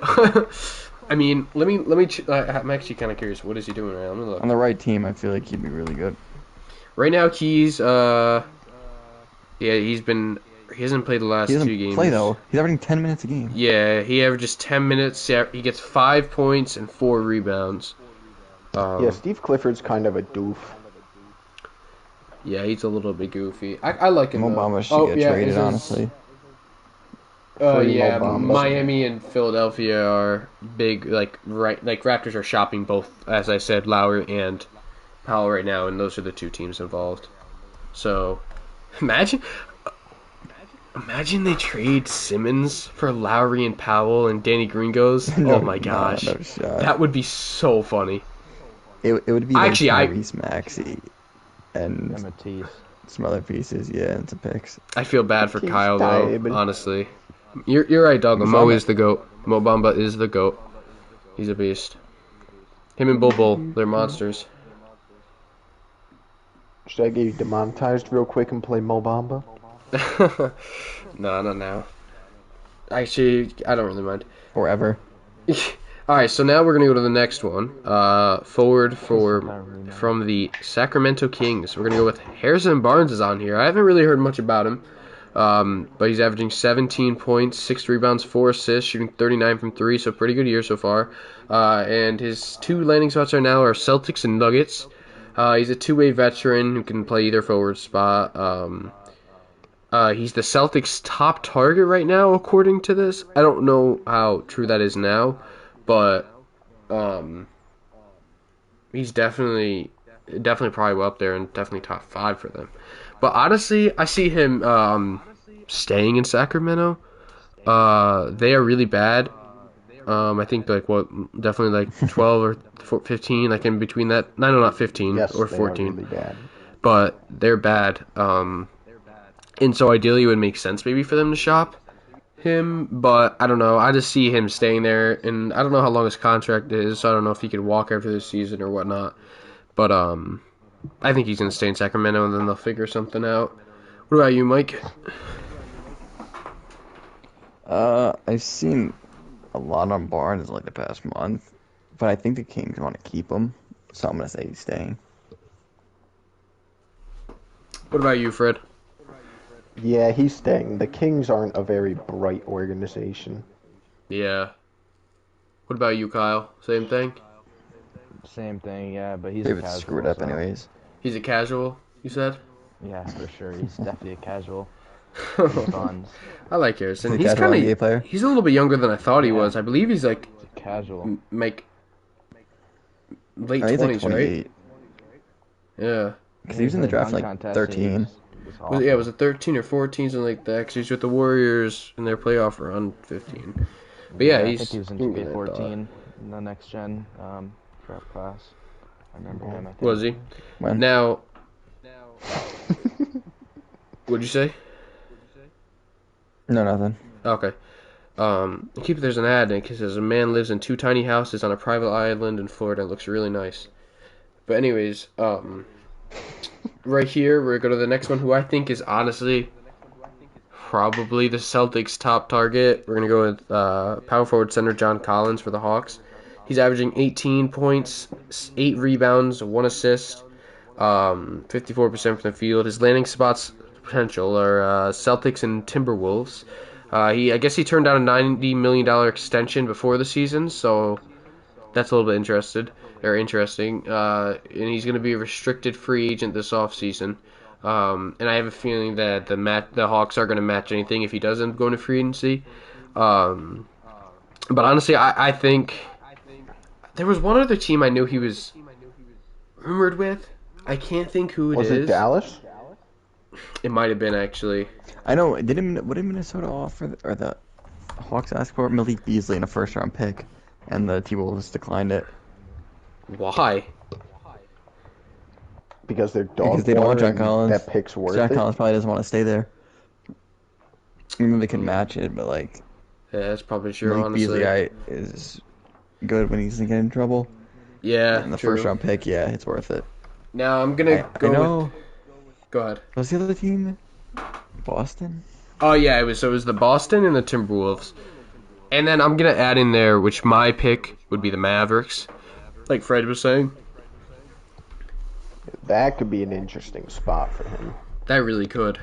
I mean, I'm actually kind of curious. What is he doing right now? Let me look. On the right team, I feel like he'd be really good. Right now, he's he hasn't played the last He doesn't 2 games. play though. He's averaging 10 minutes a game. Yeah, he averages 10 minutes. He gets 5 points and 4 rebounds. Yeah, Steve Clifford's kind of a doof. Yeah, he's a little bit goofy. I like him. Mo though. Bamba should get traded, honestly. Free Yeah, Mo Bamba. Miami and Philadelphia are big. Like Raptors are shopping both, as I said, Lowry and Powell right now, and those are the 2 teams involved. So, imagine they trade Simmons for Lowry and Powell and Danny Green goes. No, Oh my gosh, no shot. that would be so funny. It would be like Actually, Tyrese Maxey and Matisse. some other pieces, yeah, and some picks. I feel bad for He's Kyle though. tired. Honestly, you're right, dog. He's Mo on is the goat. Mo Bamba is the goat. He's a beast. Him and Bull, they're monsters. Should I get you demonetized real quick and play Mo Bamba? No, not now. Actually, I don't really mind. Forever. Alright, so now we're going to go to the next one. Forward from the Sacramento Kings. We're going to go with Harrison Barnes is on here. I haven't really heard much about him. But he's averaging 17 points, 6 rebounds, 4 assists, shooting 39 from 3, so pretty good year so far. And his 2 landing spots right now are Celtics and Nuggets. He's a two-way veteran who can play either forward spot. He's the Celtics' top target right now, according to this. I don't know how true that is now, but he's definitely probably up there and definitely top 5 for them. But honestly, I see him staying in Sacramento. They are really bad. I think definitely like 12 or 15, like in between that. No, not 15 Yes, or they 14. are really bad. But they're bad. And so ideally it would make sense maybe for them to shop him, but I don't know. I just see him staying there, and I don't know how long his contract is, so I don't know if he could walk after this season or whatnot. But I think he's going to stay in Sacramento, and then they'll figure something out. What about you, Mike? I've seen a lot on Barnes like the past month, but I think the Kings want to keep him, so I'm gonna say he's staying. What about you, Fred? Yeah, he's staying. The Kings aren't a very bright organization. Yeah. What about you, Kyle? Same thing? Same thing, yeah, but he's They a would casual. screw it up so- anyways. He's a casual, you said? Yeah, for sure. He's definitely a casual. Buns. I like Harrison. He's a He's casual kind NBA player. of he's a little bit younger than I thought he Yeah. was. I believe he's like Casual. late He's like 20s, right? 28. Yeah. Because he was in the draft Dunk like contest, 13. Was it 13 or 14, something like that? Because he's with the Warriors in their playoff run, 15. But yeah, I he's think he was in younger than I 2K14 in the next gen draft class. I remember him. I think. Was he? When? Now, what'd you say? No, nothing. Okay. There's an ad that says a man lives in 2 tiny houses on a private island in Florida. It looks really nice. But anyways, right here we're going to the next one, who I think is honestly probably the Celtics' top target. We're going to go with power forward center John Collins for the Hawks. He's averaging 18 points, 8 rebounds, 1 assist, 54% from the field. His landing spots potential are Celtics and Timberwolves. I guess he turned down a $90 million extension before the season, so that's a little bit interesting. And he's going to be a restricted free agent this offseason. And I have a feeling that the Hawks are going to match anything if he doesn't go into free agency. But honestly, I think there was one other team I knew he was rumored with. I can't think who it is. Was it Dallas? It might have been, actually. I know. What did Minnesota offer, or the Hawks ask for Malik Beasley in a first-round pick, and the T-Wolves declined it Why? Because they're dog because they don't want water John and Collins. That pick's worth John it. Collins probably doesn't want to stay there. Even they can match it, but like Yeah, that's probably true, Malik honestly. Beasley is good when he's getting in trouble. Yeah, And the true. first round pick, yeah, it's worth it. Now I'm gonna I know. Go ahead. What's the other team? Boston? Oh yeah, it was the Boston and the Timberwolves. And then I'm gonna add in there, which my pick would be the Mavericks, like Fred was saying. That could be an interesting spot for him. That really could.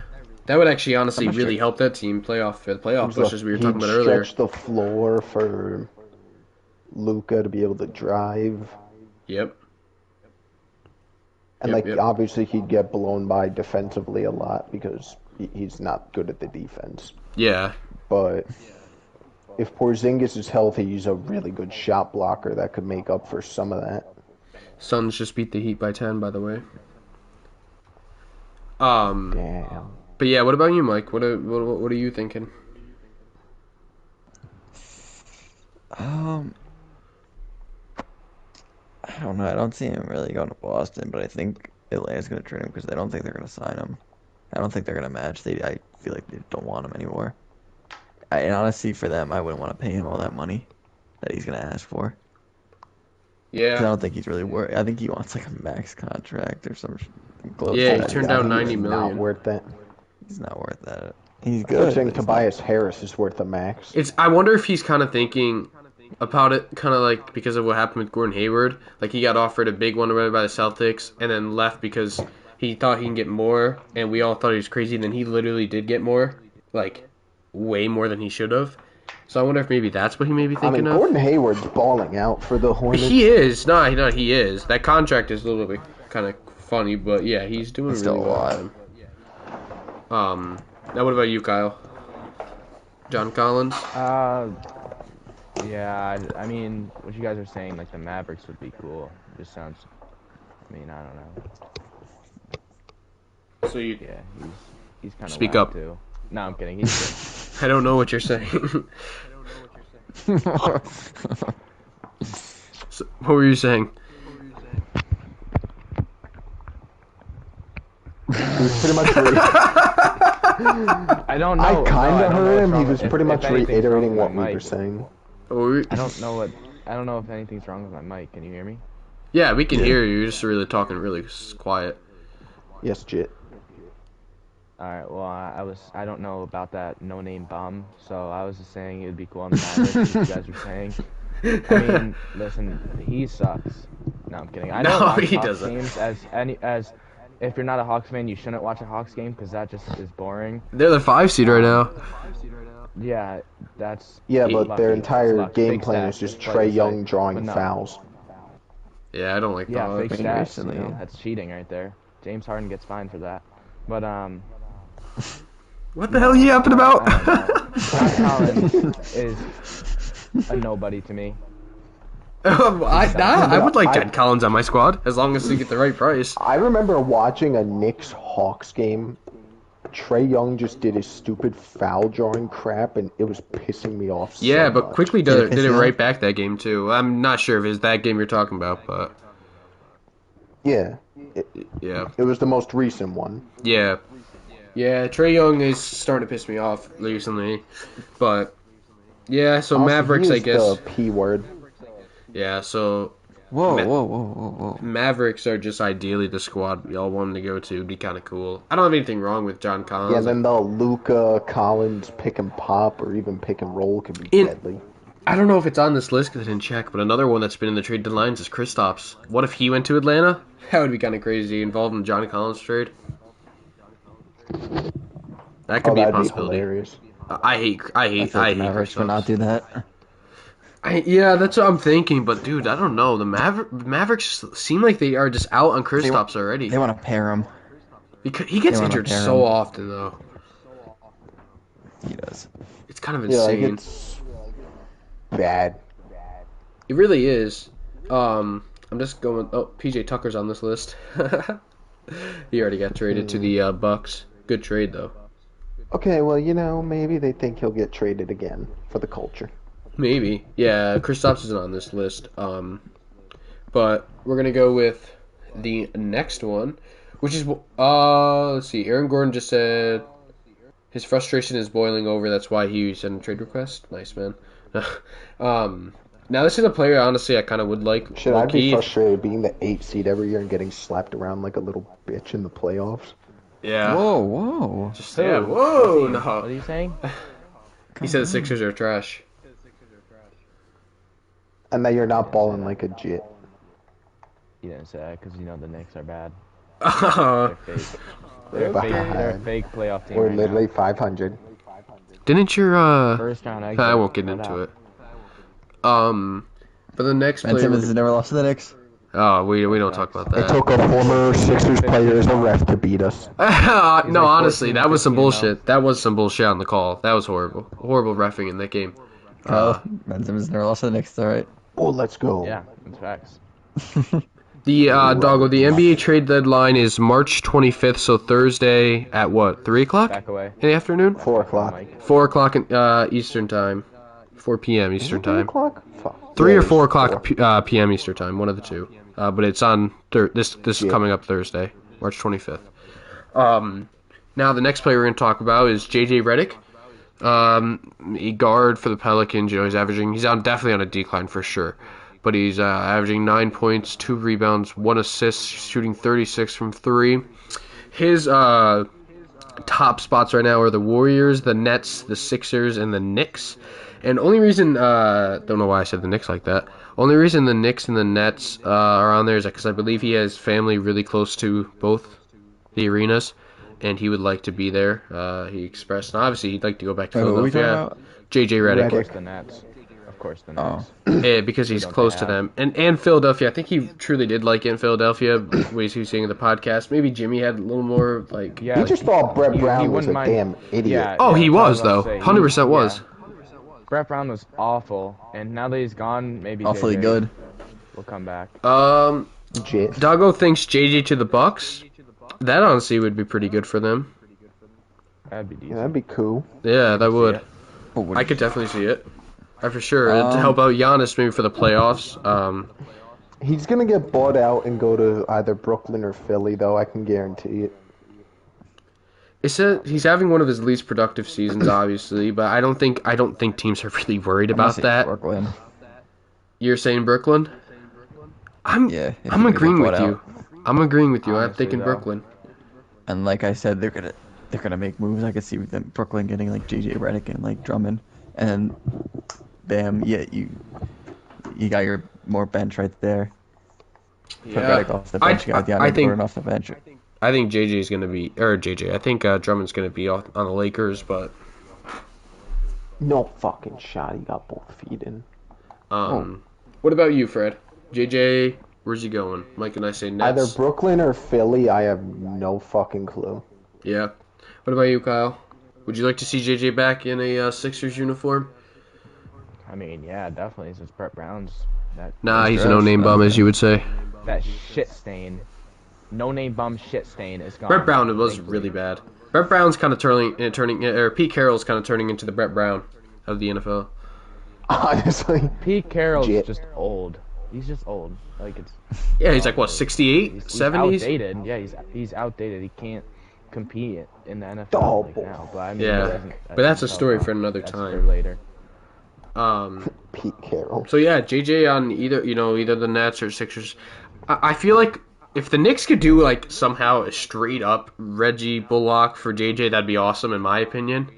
That would actually honestly really help that team for the playoff push, as we were talking about earlier. Stretch the floor for Luka to be able to drive. Yep. And obviously he'd get blown by defensively a lot because he's not good at the defense. Yeah. But if Porzingis is healthy, he's a really good shot blocker that could make up for some of that. Suns just beat the Heat by 10, by the way. Damn. But yeah, what about you, Mike? What are you thinking? I don't know. I don't see him really going to Boston, but I think Atlanta's going to trade him because they don't think they're going to sign him. I don't think they're going to match. I feel like they don't want him anymore. And honestly, for them, I wouldn't want to pay him all that money that he's going to ask for. Yeah. 'Cause I don't think he's really worth. I think he wants like a max contract or some close. Yeah, to he that. turned down $90 Not million. worth that. He's not worth that. He's I good. think but he's Tobias Harris is worth a max. I wonder if he's kind of thinking about it, kind of like because of what happened with Gordon Hayward. Like he got offered a big one by the Celtics and then left because he thought he can get more, and we all thought he was crazy. And then he literally did get more, like way more than he should have. So I wonder if maybe that's what he may be thinking of. Gordon Hayward's balling out for the Hornets. He is. No, he is. That contract is a little bit kind of funny, but yeah, he's doing still really a well. lot. Now what about you, Kyle? John Collins? Yeah, I mean, what you guys are saying, like the Mavericks would be cool. It just sounds, I mean, I don't know. So you... Yeah, he's kind of Speak up. too. No, I'm kidding. He's I don't know what you're saying. So, what were you saying? He was pretty much. I don't know. I kind of heard him. He wrong was with- pretty if much anything's reiterating wrong what with we my were mic. saying. I don't know if anything's wrong with my mic. Can you hear me? Yeah, we can hear you. You're just really talking really quiet. Yes, Jit. All right. Well, I don't know about that no-name bum, so I was just saying it would be cool on the Mavericks. What you guys were saying. I mean, listen, he sucks. No, I'm kidding. I don't No, watch he Hawks doesn't. games as if you're not a Hawks fan, you shouldn't watch a Hawks game because that just is boring. They're the 5 seed right now. Yeah, that's Yeah, He- but their lucky. entire Lucky. game Fake plan stats, is just that's what Trey I say. Young But drawing no. fouls. Yeah, I don't like Yeah, dogs. fake stats. recently. That's cheating right there. James Harden gets fined for that. But What the hell are you yapping about? I don't know. John Collins is a nobody to me. I would like John Collins on my squad as long as they get the right price. I remember watching a Knicks Hawks game. Trey Young just did his stupid foul drawing crap, and it was pissing me off. So Yeah, but much. quickly Did it did piss it you right off? back that game too. I'm not sure if it's that game you're talking about, but Yeah, yeah, it was the most recent one. yeah. Trey Young is starting to piss me off recently, but yeah. So Also, Mavericks, he I is guess. the P word. Yeah, so Whoa, Ma- whoa. Mavericks are just ideally the squad we all wanted to go to. It'd be kind of cool. I don't have anything wrong with John Collins. Yeah, and then the Luka Collins pick and pop or even pick and roll could be In- deadly. I don't know if it's on this list because I didn't check, but another one that's been in the trade deadlines is Kristaps. What if he went to Atlanta? That would be kind of crazy. Involved in John Collins trade. That could be a That'd be possibility. hilarious. I hate I feel like the Mavericks would not Kristaps. do that. Yeah, that's what I'm thinking, but dude, I don't know. The Mavericks seem like they are just out on Kristaps already. They want to pair him. Because he gets they wanna injured pair so him. often, though. He does. It's kind of Yeah, like insane. it's bad. It really is. I'm just going. Oh, PJ Tucker's on this list. He already got traded to the Bucks. Good trade though. Okay, well, maybe they think he'll get traded again for the culture. Maybe. Yeah, Kristaps isn't on this list. But we're gonna go with the next one, which is let's see. Aaron Gordon just said His frustration is boiling over. That's why he sent a trade request. Nice, man. Now, this is a player, honestly, I kind of would like. Shit, I'd be frustrated being the 8th seed every year and getting slapped around like a little bitch in the playoffs. Yeah. Whoa. Just, yeah, whoa, no. What are you saying? He said the Sixers are trash. And that you're not balling like a jit. You didn't say that because you know the Knicks are bad. They're fake. They're a fake playoff team. We're right literally now. 500. Didn't your, First round exit. I won't get into it. For the next Ben player... Simmons has never lost to the Knicks. Oh, we don't talk about It that. took a former Sixers player as a ref to beat us. No, honestly, that was some bullshit. That was some bullshit on the call. That was horrible. Horrible reffing in that game. Ben Simmons has never lost to the Knicks, alright. Oh, let's go. Yeah, that's facts. The NBA trade deadline is March 25th, so Thursday at what? 3 o'clock Back away. in the afternoon? 4 o'clock. 4 o'clock Eastern time. 4 p.m. Eastern 3 time. o'clock? Fuck. 3 Yeah, or 4 it's o'clock p.m. Eastern time, one of the two. But it's on this is coming up Thursday, March 25th. Now the next player we're going to talk about is J.J. Redick. A guard for the Pelicans. He's definitely on a decline for sure. But he's averaging 9 points, 2 rebounds, 1 assist, shooting 36 from 3. His top spots right now are the Warriors, the Nets, the Sixers, and the Knicks. And only reason, don't know why I said the Knicks like that. Only reason the Knicks and the Nets are on there is because I believe he has family really close to both the arenas, and he would like to be there. He expressed, and obviously he'd like to go back to Philadelphia. J.J. Redick. Of course, the Nets. Yeah, because he's close to them. And Philadelphia, I think he truly did like it in Philadelphia, ways he was saying in the podcast. Maybe Jimmy had a little more, like... Yeah, He just thought Brett Brown was a wouldn't damn idiot. Yeah, Oh, he was, that's what I though. saying. 100% was. Yeah. Brett Brown was awful, and now that he's gone, maybe Awfully JJ good. will come back. Jit. Doggo thinks JJ to the Bucks. That honestly would be pretty good for them. That'd be decent. Yeah, that'd be cool. Yeah, that would. it. I could definitely see it. For sure. To help out Giannis maybe for the playoffs. He's gonna get bought out and go to either Brooklyn or Philly, though. I can guarantee it. It said he's having one of his least productive seasons, obviously, but I don't think teams are really worried about that. Brooklyn. You're saying Brooklyn? I'm agreeing with you. I'm agreeing with you. I'm Honestly, thinking though. Brooklyn. And like I said, they're gonna make moves. I could see them Brooklyn getting like J.J. Redick and like Drummond, and then bam, yeah, you got your more bench right there. Put Redick off the bench. You got DeAndre Jordan off the bench. I think JJ's gonna be, or JJ. I think Drummond's gonna be on the Lakers, but No fucking shot. He got both feet in. What about you, Fred? JJ, where's he going? Mike and I say Nets. Either Brooklyn or Philly. I have no fucking clue. Yeah. What about you, Kyle? Would you like to see JJ back in a Sixers uniform? I mean, yeah, definitely. Since Brett Brown's Nah, he's a no-name bum, as you would say. that shit stain, no-name bum shit stain is gone. Brett Brown was really bad. Brett Brown's kind of or Pete Carroll's kind of turning into the Brett Brown of the NFL. Honestly. Pete Carroll's Jit. just old. He's just old. Like it's. Yeah, he's like what, 68, He's 70s? outdated. Yeah, he's outdated. He can't compete in the NFL Oh, like now. But I mean, Yeah, that doesn't- but that's a doesn't story count. for another That's time. for later. Pete Carroll. So yeah, JJ on either the Nets or Sixers. I feel like if the Knicks could do like somehow a straight up Reggie Bullock for JJ, that'd be awesome in my opinion.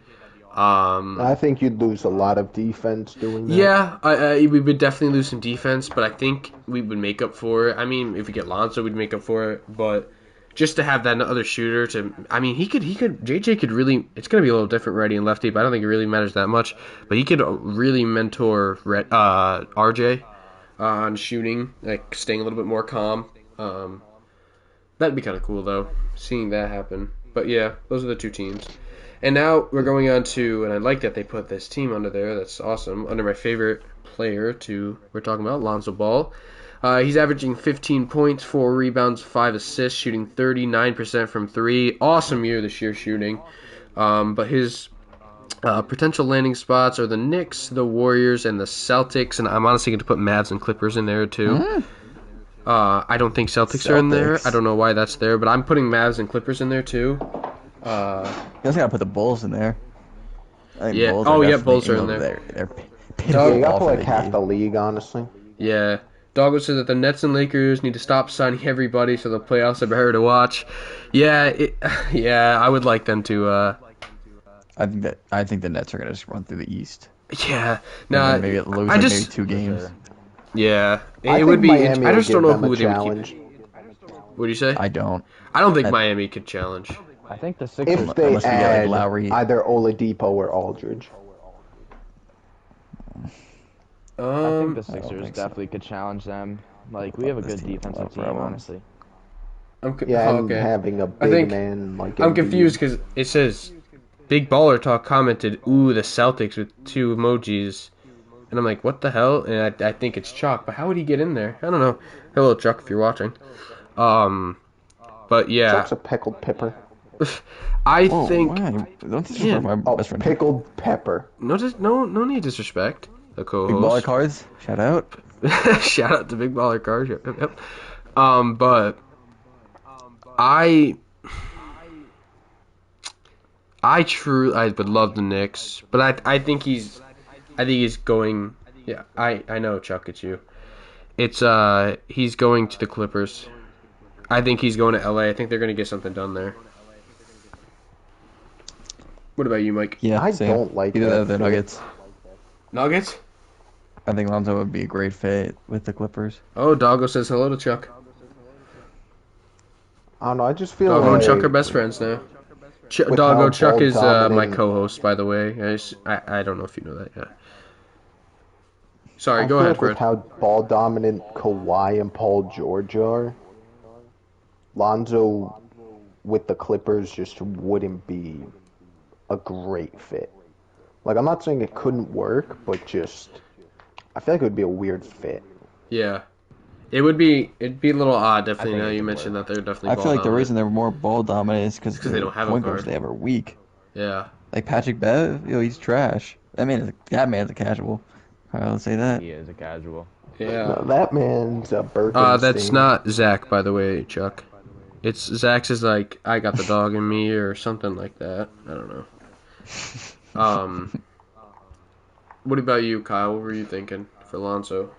I think you'd lose a lot of defense doing that. Yeah, we would definitely lose some defense, but I think we would make up for it. I mean, if we get Lonzo, we'd make up for it, but just to have that other shooter JJ could really, it's going to be a little different righty and lefty, but I don't think it really matters that much, but he could really mentor RJ on shooting, like staying a little bit more calm. That'd be kind of cool, though, seeing that happen. But yeah, those are the two teams. And now we're going on to, and I like that they put this team under there, that's awesome, under my favorite player we're talking about, Lonzo Ball. He's averaging 15 points, 4 rebounds, 5 assists, shooting 39% from 3. Awesome year this year shooting. But his potential landing spots are the Knicks, the Warriors, and the Celtics. And I'm honestly going to put Mavs and Clippers in there too. I don't think Celtics are in there. I don't know why that's there, but I'm putting Mavs and Clippers in there too. You also gotta put the Bulls in there. I think Yeah. Bulls Oh, are yeah, definitely Bulls are in They're there. Yeah, pitiful you got ball to for like the half game. the league, honestly. Yeah. Doggo said that the Nets and Lakers need to stop signing everybody so the playoffs are better to watch. Yeah, yeah, I would like them to. I think the Nets are gonna just run through the East. Yeah, And nah, then maybe lose I like just maybe 2 For games. sure. yeah, I it think would be. Miami I will just don't give know them a who they would challenge. keep. What do you say? I don't. I don't think I- Miami could challenge. I think the Sixers. If they Unless we get, like, add Lowry. either Oladipo or Aldridge. I think the I don't Sixers think so. definitely could challenge them. Like, we have a This good team with a lot defensive of team, problems. honestly. Yeah, and okay. having a I big think man like I'm Embiid. confused because it says Big Baller Talk commented, "Ooh, the Celtics" with 2 emojis, and I'm like, what the hell? And I think it's Chuck, but how would he get in there? I don't know. Hello, Chuck, if you're watching. But yeah, Chuck's a pickled pepper. I Whoa, think why? Don't disrespect Yeah. my Oh, best friend. pickled pepper. no need disrespect the Big baller co-host. cards. Shout out. Shout out to Big Baller Cars. Yep. But I would love the Knicks, but I think he's going. Yeah, I know, Chuck. It's you. It's he's going to the Clippers. I think he's going to LA. I think they're going to get something done there. What about you, Mike? Yeah, I same. don't like either that of the fit. Nuggets. Nuggets? I think Lonzo would be a great fit with the Clippers. Oh, Doggo says hello to Chuck. I don't know. I just feel Doggo like and Chuck are best friends now. With Doggo, how Chuck ball is my dominant- co-host, by the way. I don't know if you know that yet. Sorry, I go feel ahead, like with Fred. how ball dominant Kawhi and Paul George are, Lonzo with the Clippers just wouldn't be a great fit. Like, I'm not saying it couldn't work, but just I feel like it would be a weird fit. Yeah. It'd be a little odd, definitely. think Now it you could mentioned work. that they're definitely I ball feel like the dominant. reason they're more ball dominant is because they don't have a point guards guard. they have are weak. Yeah. Like Patrick Bev, he's trash. That man's a casual. I'll say that. He is a casual. Yeah. No, that man's a Birkenstein. That's not Zach, by the way, Chuck. It's Zach's is like, I got the dog in me or something like that. I don't know. What about you, Kyle? What were you thinking for Lonzo?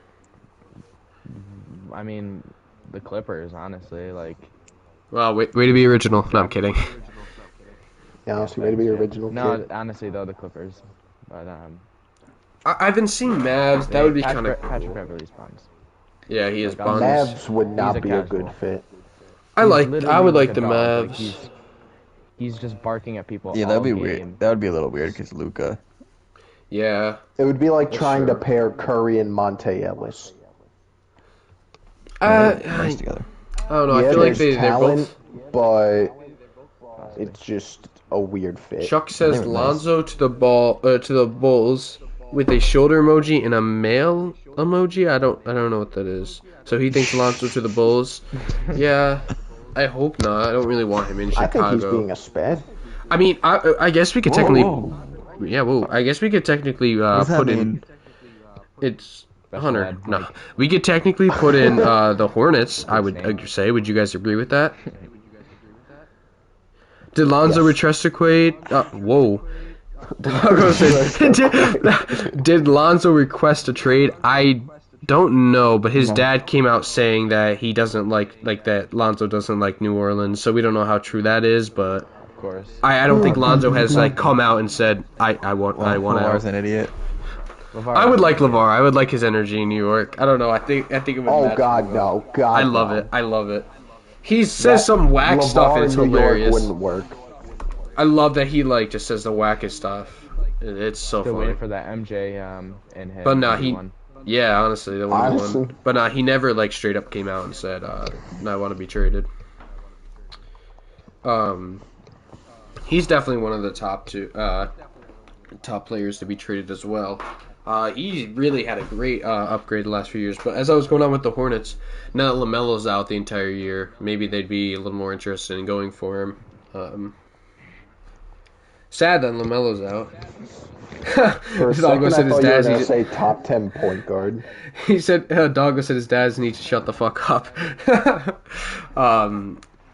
I mean, the Clippers, honestly. Like, Well, way to be original. No, I'm kidding. Yeah, honestly, way to be original. no, kid. honestly, though, the Clippers. But, I've been seeing Mavs. That would be kind of. Patrick Beverly's Buns. Yeah, he is Like, Buns. Mavs would not He's a be a casual. good fit. I would Literally like a the dog. Like, Mavs. he's just barking at people. Yeah, all that'd be game. weird. That would be a little weird because Luca. Yeah. It would be like For trying sure. to pair Curry and Monte Ellis. Nice together. I don't know. Yeah, I feel like there's they're talent, both. but it's just a weird fit. Chuck says They were nice. Lonzo to the Bulls with a shoulder emoji and a male emoji. I don't know what that is. So he thinks Lonzo to the Bulls. Yeah, I hope not. I don't really want him in I think he's Chicago. being a sped. I mean, I guess we could technically. Whoa. Yeah, whoa. I guess we could technically What does that put in. mean? It's Special Hunter. ed, No, Mike. we could technically put in the Hornets. I would say. Would you guys agree with that? Did Lonzo Yes. request a trade? Whoa. Doggo said, did Lonzo request a trade? I don't know, but his dad came out saying that he doesn't like that Lonzo doesn't like New Orleans, so we don't know how true that is, but Of course. I don't think Lonzo has like come out and said I want Lamar's out. an idiot. I would like LeVar. I would like his energy in New York. I don't know. I think it would. Oh match God, me well. no! God, I love no. it. I love it. He says some whack LeVar stuff and it's in New York hilarious. wouldn't work. I love that he like just says the wackest stuff. It's so Still funny. waiting for that MJ and him. But no, he. one. Yeah, honestly, the one. Honestly. But no, he never like straight up came out and said, "No, I want to be traded." He's definitely one of the top players to be traded as well. He really had a great upgrade the last few years. But as I was going on with the Hornets, now that LaMelo's out the entire year, maybe they'd be a little more interested in going for him. Sad that LaMelo's out. For a Doggo second, I said his thought you were dad's. gonna say top 10 point guard. He said Doggo said his dads need to shut the fuck up.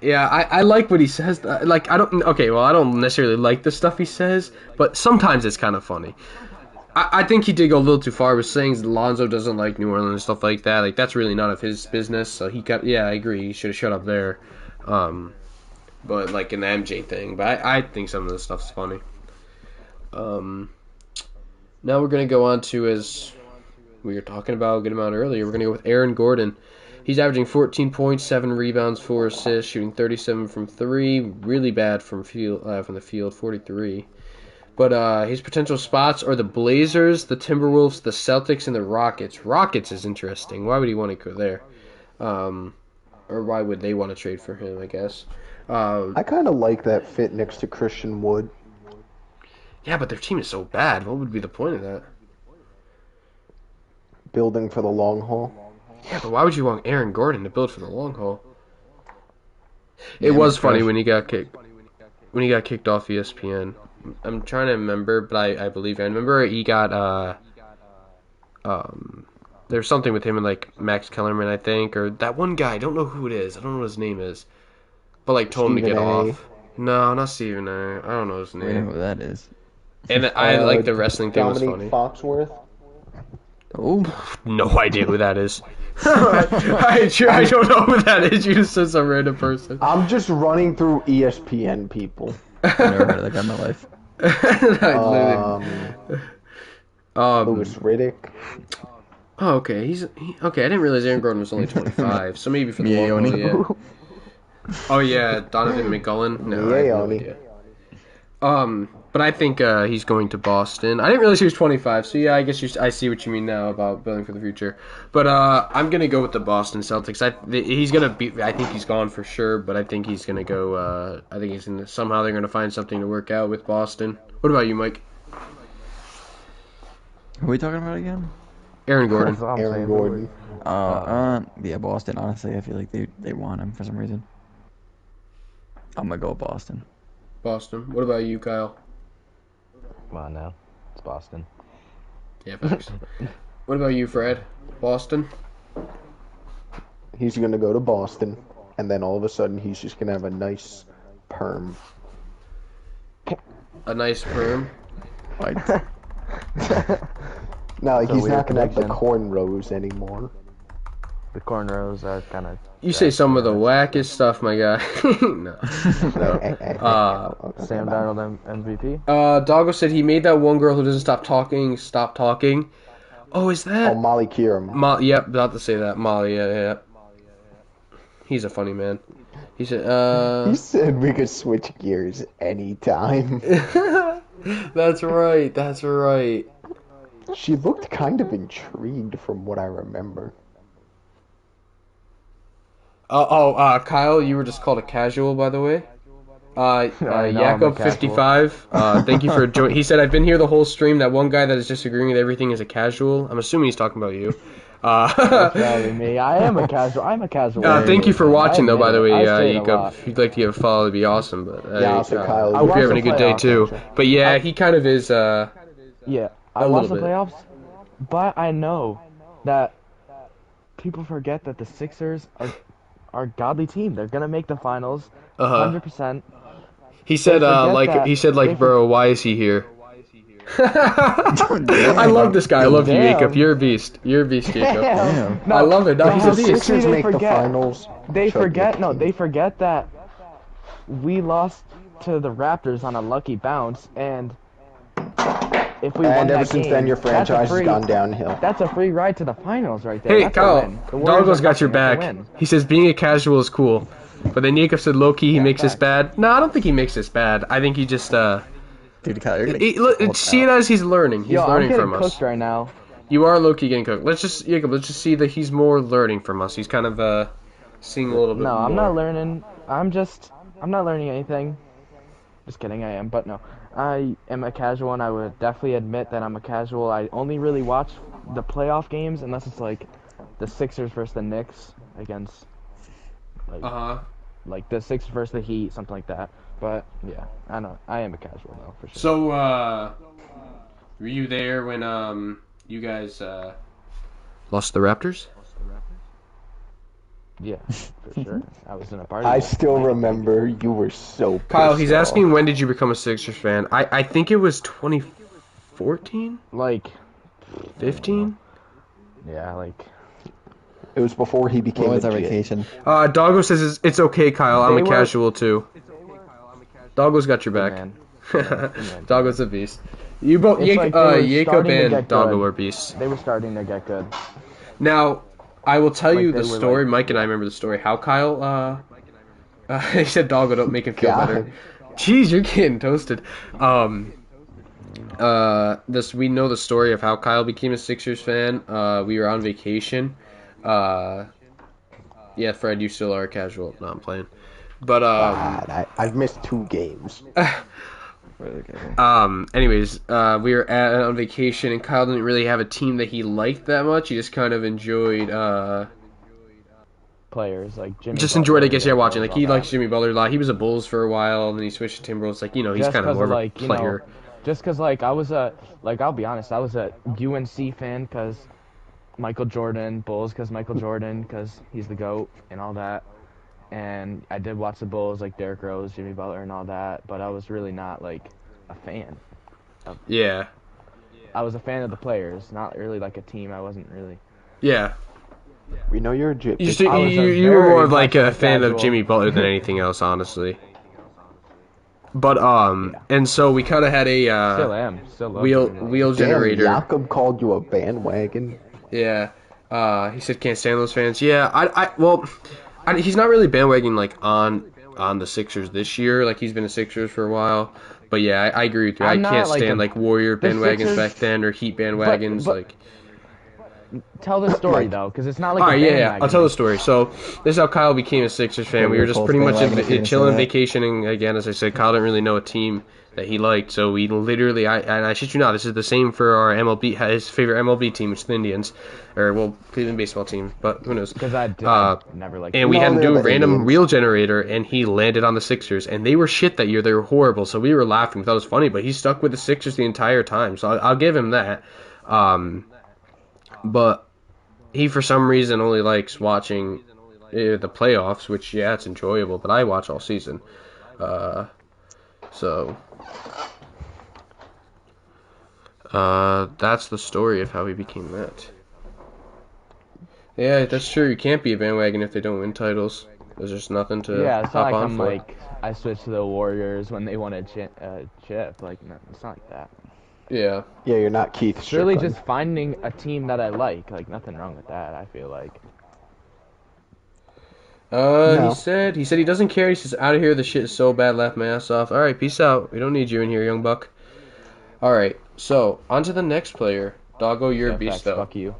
Yeah, I like what he says. Like, I don't necessarily like the stuff he says, but sometimes it's kind of funny. I think he did go a little too far with saying Lonzo doesn't like New Orleans and stuff like that. Like, that's really none of his business. So I agree. He should have shut up there. But like an MJ thing. But I think some of this stuff's funny. Now we're gonna go on to, as we were talking about a good amount earlier, we're gonna go with Aaron Gordon. He's averaging 14 points, 7 rebounds, 4 assists, shooting 37 from 3. Really bad from the field, 43. But his potential spots are the Blazers, the Timberwolves, the Celtics, and the Rockets. Rockets is interesting. Why would he want to go there? Or why would they want to trade for him, I guess? I kind of like that fit next to Christian Wood. Yeah, but their team is so bad. What would be the point of that? Building for the long haul. Yeah, but why would you want Aaron Gordon to build for the long haul? It was funny when he got kicked. When he got kicked off ESPN. I'm trying to remember, but I believe I remember he got there's something with him and like Max Kellerman, I think, or that one guy. I don't know who it is. I don't know what his name is. But like told him to get off. No, not Stephen A. I don't know his name. I don't know who that is. And I like the wrestling thing was Dominique funny. Foxworth. Oh, No idea who that is. I don't know who that is. You just said some random person. I'm just running through ESPN people. I've never heard of that guy in my life. Louis Riddick. Oh, okay. Okay. I didn't realize Aaron Gordon was only 25. So maybe for the long haul, yeah. Oh yeah, Donovan McGullen. No, I have no idea. But I think he's going to Boston. I didn't realize he was 25. So yeah, I guess I see what you mean now about building for the future. But I'm gonna go with the Boston Celtics. He's gonna be. I think he's gone for sure. But I think he's gonna go. I think somehow they're gonna find something to work out with Boston. What about you, Mike? Who are we talking about again? Aaron Gordon. Aaron Gordon. Yeah, Boston. Honestly, I feel like they want him for some reason. I'm gonna go with Boston. Boston. What about you, Kyle? Come on now. It's Boston. Yeah, thanks. What about you, Fred? Boston? He's going to go to Boston, and then all of a sudden he's just going to have a nice perm. A nice perm? Like, No, he's weird not going to have the connection. cornrows anymore. The cornrows are kind of. You say some of the wackest stuff, my guy. No. Sam Darnold MVP. Doggo said he made that one girl who doesn't stop talking. Oh, is that? Oh, Molly Kieran. Yep, about to say that. Molly, yeah. He's a funny man. He said, He said we could switch gears anytime. That's right. She looked kind of intrigued from what I remember. Kyle, you were just called a casual, by the way. Jakob55, thank you for joining. He said, I've been here the whole stream. That one guy that is disagreeing with everything is a casual. I'm assuming he's talking about you. Probably me. I am a casual. I'm a casual. Thank you for watching, though, by the way, Jacob. Jacob. If you'd like to give a follow, it'd be awesome. But Yeah, also Kyle. I hope you're having a the good day, playoffs, too. actually. But yeah, he kind of is, Yeah, I A watched the little bit. playoffs, but I know that people forget that the Sixers are a godly team. They're gonna make the finals, 100%. He said, that. bro, why is he here? I love this guy. I love you, Damn. Jacob. You're a beast, Jacob. Damn. I love it. No, he's a The beast. Sixers They make the forget. finals. They Chuck forget. it. No, they forget that we lost to the Raptors on a lucky bounce, and if we won And ever that since game, then, your that's a franchise has free- gone downhill. That's a free ride to the finals, right there. Hey, That's a Kyle, win. The Warriors Doggo's are got your nothing, that's a back. win. He says being a casual is cool. But then Jacob said low-key he makes this bad. No, I don't think he makes this bad. I think he just, dude, Kyle, you're gonna called see out. it as he's learning. He's Yo, I'm learning getting from us. cooked right now. You are low-key getting cooked. Let's just see that he's more learning from us. He's kind of, seeing a little bit No, more. I'm not learning. I'm not learning anything. Just kidding, I am. But no, I am a casual, and I would definitely admit that I'm a casual. I only really watch the playoff games unless it's like the Sixers versus the Knicks against like the Sixers versus the Heat, something like that. But yeah, I know I am a casual though for sure. So, were you there when, you guys, lost the Raptors? Yeah, for sure. I was in a party. I still remember you were so Kyle, pissed he's off. asking when did you become a Sixers fan? I think it was 2014? Like 15? Yeah, like It was before he When became was a our Jit. vacation? Doggo says it's okay, Kyle. I'm They a were- casual too. Doggo's got your Good back. man. Good man. Doggo's a beast. You both, It's like they were Jacob starting to and get Doggo good. are beasts. They were starting to get good. Now, I will tell Like, you they the were, story. like- Mike and I remember the story. How Kyle, he said Doggo don't make him feel God. better. Jeez, you're getting toasted. We know the story of how Kyle became a Sixers fan. We were on vacation. Yeah, Fred, you still are a casual. No, I'm playing. But God, I've missed 2 games. anyways, we were on vacation, and Kyle didn't really have a team that he liked that much. He just kind of enjoyed, Players like Jimmy. just Butler, enjoyed, I guess, yeah, Derrick watching. Rose, Like, he all likes that. Jimmy Butler a lot. He was a Bulls for a while, and then he switched to Timberwolves. Like, he's Just kind of 'cause more of a like, player. Just because I was I'll be honest, I was a UNC fan because Michael Jordan, Bulls because Michael Jordan because he's the GOAT and all that. And I did watch the Bulls like Derrick Rose, Jimmy Butler, and all that, but I was really not like a fan. Yeah. I was a fan of the players, not really like a team. I wasn't really. Yeah. We know you're a Jit. You, bitch. I was a you were very more of like a much fan of casual. Jimmy Butler than anything else, honestly. But and so we kind of had a Still am. Still love wheel Jimmy Butler. wheel Damn, generator. Jakob called you a bandwagon. Yeah. He said can't stand those fans. Yeah. He's not really bandwagon like on the Sixers this year. Like, he's been a Sixers for a while. But yeah, I agree with you. I'm I not, can't like, stand a- like Warrior the bandwagons Sixers- back then or Heat bandwagons. but- like, Tell the story Like- though, because it's not like all a right, yeah, bandwagon. I'll tell the story. So this is how Kyle became a Sixers fan. We were just Colts pretty much bandwagon, if you're gonna say chilling, that. vacationing. Again, as I said, Kyle didn't really know a team that he liked, so we literally, I shit you not, this is the same for our MLB, his favorite MLB team, which is the Indians, or well, Cleveland baseball team, but who knows? Because I never liked. And we No, had him they're do a the random Indians. wheel generator, and he landed on the Sixers, and they were shit that year. They were horrible, so we were laughing. We thought it was funny, but he stuck with the Sixers the entire time, so I'll give him that. But he, for some reason, only likes watching the playoffs, which, yeah, it's enjoyable, but I watch all season. So that's the story of how he became that. Yeah, that's true. You can't be a bandwagon if they don't win titles. There's just nothing to Yeah, it's hop not like on I'm for. like I switched to the Warriors when they won a chip. Like, no, it's not like that. Yeah. Yeah, you're not Keith It's really Strickland. just finding a team that I like. Like, nothing wrong with that. I feel like. No. He said he doesn't care. He says, out of here, the shit is so bad, laugh my ass off. All right, peace out. We don't need you in here, young buck. All right, so on to the next player. Doggo, you're a Yeah, beast, facts, though. Fuck you.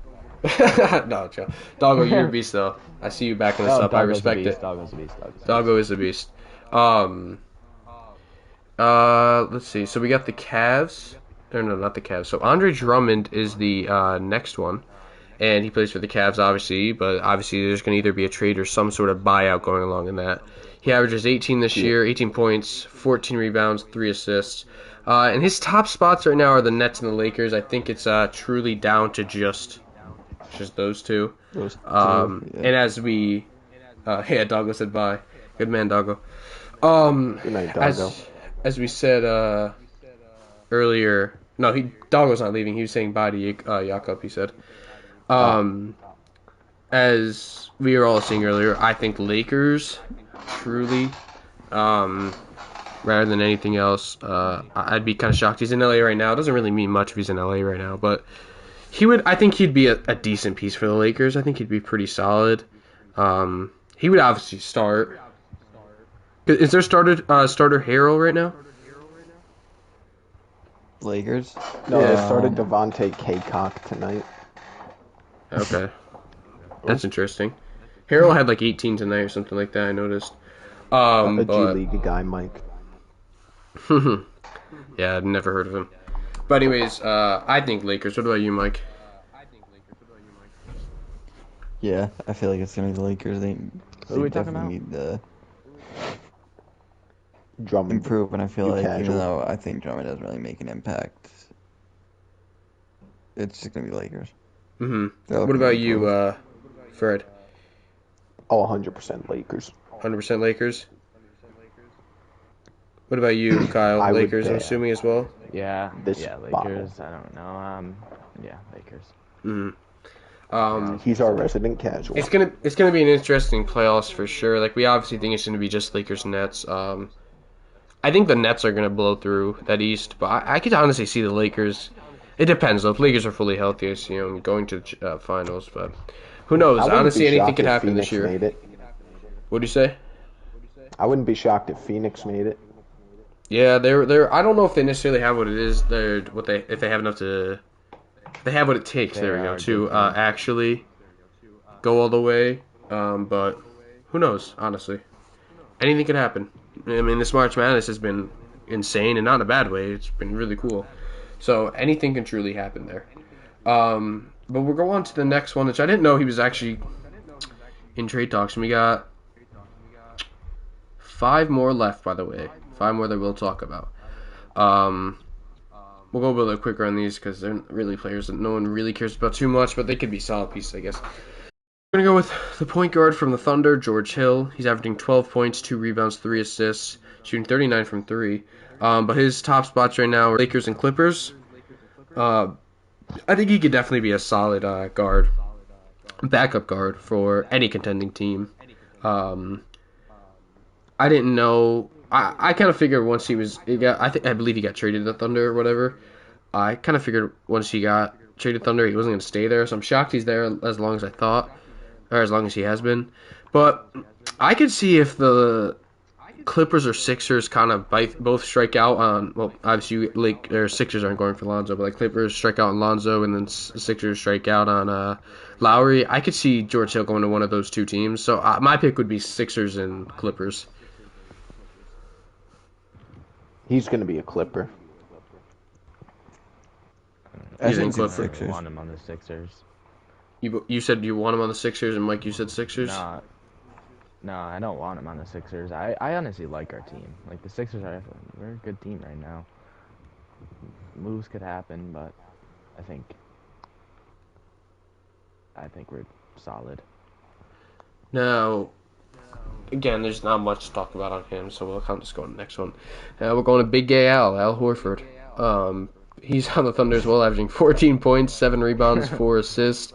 No, Joe. Doggo, you're a beast, though. I see you backing this Oh, up. I Doggo's a respect beast, it. Doggo's a beast. Doggo's a beast. Doggo is a beast. Let's see. So we got the Cavs. No, not the Cavs. So Andre Drummond is the next one. And he plays for the Cavs, obviously. But obviously there's going to either be a trade or some sort of buyout going along in that. He averages 18 this year, 18 points, 14 rebounds, 3 assists. And his top spots right now are the Nets and the Lakers. I think it's truly down to just those two. Those two, And as we... yeah, Doggo said bye. Good man, Doggo. Good night, Doggo. As we said earlier... No, Doggo's not leaving. He was saying bye to Jakob, he said. As we were all saying earlier, I think Lakers, truly, rather than anything else. I'd be kind of shocked. He's in LA right now. It doesn't really mean much if he's in LA right now, but I think he'd be a decent piece for the Lakers. I think he'd be pretty solid. He would obviously start. Is there starter Harrell right now? Lakers. No, they started Devontae Kaycock tonight. Okay. That's interesting. Harrell had like 18 tonight or something like that, I noticed. A G But League guy, Mike. yeah, I've never heard of him. But anyways, I think Lakers. What about you, Mike? Yeah, I feel like it's gonna be the Lakers. They Who are we talking definitely need to Drummond. improve, and I feel You like casual. even though I think Drummond doesn't really make an impact, it's just gonna be Lakers. Mm-hmm. They're What looking about to you, improve. Fred? Oh, 100% Lakers. 100% Lakers? What about you, Kyle? I would Lakers, I'm bet. assuming as well? Yeah, This Lakers. bottle. I don't know. Yeah, Lakers. Mm-hmm. He's our resident casual. It's gonna be an interesting playoffs for sure. Like we obviously think it's gonna be just Lakers Nets. I think the Nets are gonna blow through that East, but I could honestly see the Lakers. It depends though. If Lakers are fully healthy, I see them going to the finals. But who knows? I wouldn't Honestly, be anything shocked could if happen Phoenix this year. made it. What'd you say? I wouldn't be shocked if Phoenix made it. Yeah, they're. I don't know if they necessarily have what it is. If they have enough to. They have what it takes. They There we are go. a To good team. actually go all the way. But who knows? Honestly, anything could happen. I mean, this March Madness has been insane and not in a bad way. It's been really cool. So anything can truly happen there. But we'll go on to the next one, which I didn't know he was actually in trade talks. And we got 5 more left, by the way. 5 more that we'll talk about. We'll go a little quicker on these because they're really players that no one really cares about too much, but they could be solid pieces, I guess. We're going to go with the point guard from the Thunder, George Hill. He's averaging 12 points, 2 rebounds, 3 assists, shooting 39 from 3. But his top spots right now are Lakers and Clippers. I think he could definitely be a solid guard, backup guard for any contending team. I didn't know. I kind of figured once he got. I believe he got traded to the Thunder or whatever. I kind of figured once he got traded to Thunder, he wasn't going to stay there. So I'm shocked he's there as long as I thought, or as long as he has been. But I could see if the Clippers or Sixers kind of both strike out on. Well, obviously, Sixers aren't going for Lonzo, but like Clippers strike out on Lonzo, and then Sixers strike out on Lowry. I could see George Hill going to one of those two teams. So my pick would be Sixers and Clippers. He's going to be a Clipper. I He's in think it's Clippers. I Sixers. want him on the Sixers. You said you want him on the Sixers, and Mike, you said Sixers. No, I don't want him on the Sixers. I honestly like our team. Like the Sixers we're a good team right now. Moves could happen, but I think we're solid. Now, again, there's not much to talk about on him, so we'll kind of just go on the next one. We're going to Big Gay Al Horford. He's on the Thunder as well, averaging 14 points, 7 rebounds, 4 assists.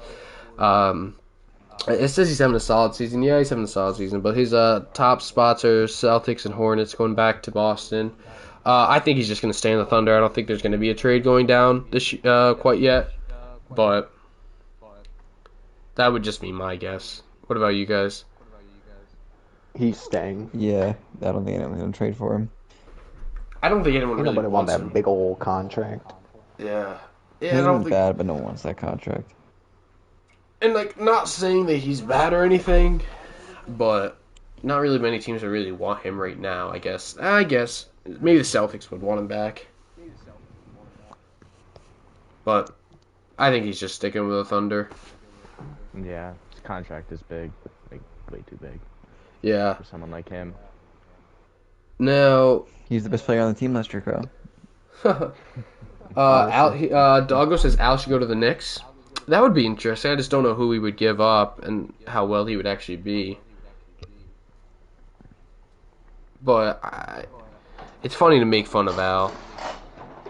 It says he's having a solid season. Yeah, he's having a solid season, but his top spots are Celtics and Hornets, going back to Boston. I think he's just going to stay in the Thunder. I don't think there's going to be a trade going down this quite yet, but that would just be my guess. What about you guys? He's staying. Yeah, I don't think anyone's going to trade for him. I don't think anyone really Nobody wants wants that him. big old contract. Yeah. He's Yeah, I don't not think... bad, but no one wants that contract. And, like, not saying that he's bad or anything, but not really many teams that really want him right now, I guess. Maybe the Celtics would want him back. But I think he's just sticking with the Thunder. Yeah, his contract is big, like way too big Yeah. for someone like him. Now, He's the best player on the team last year, Kyle. Doggo says Al should go to the Knicks. That would be interesting. I just don't know who he would give up and how well he would actually be. But it's funny to make fun of Al.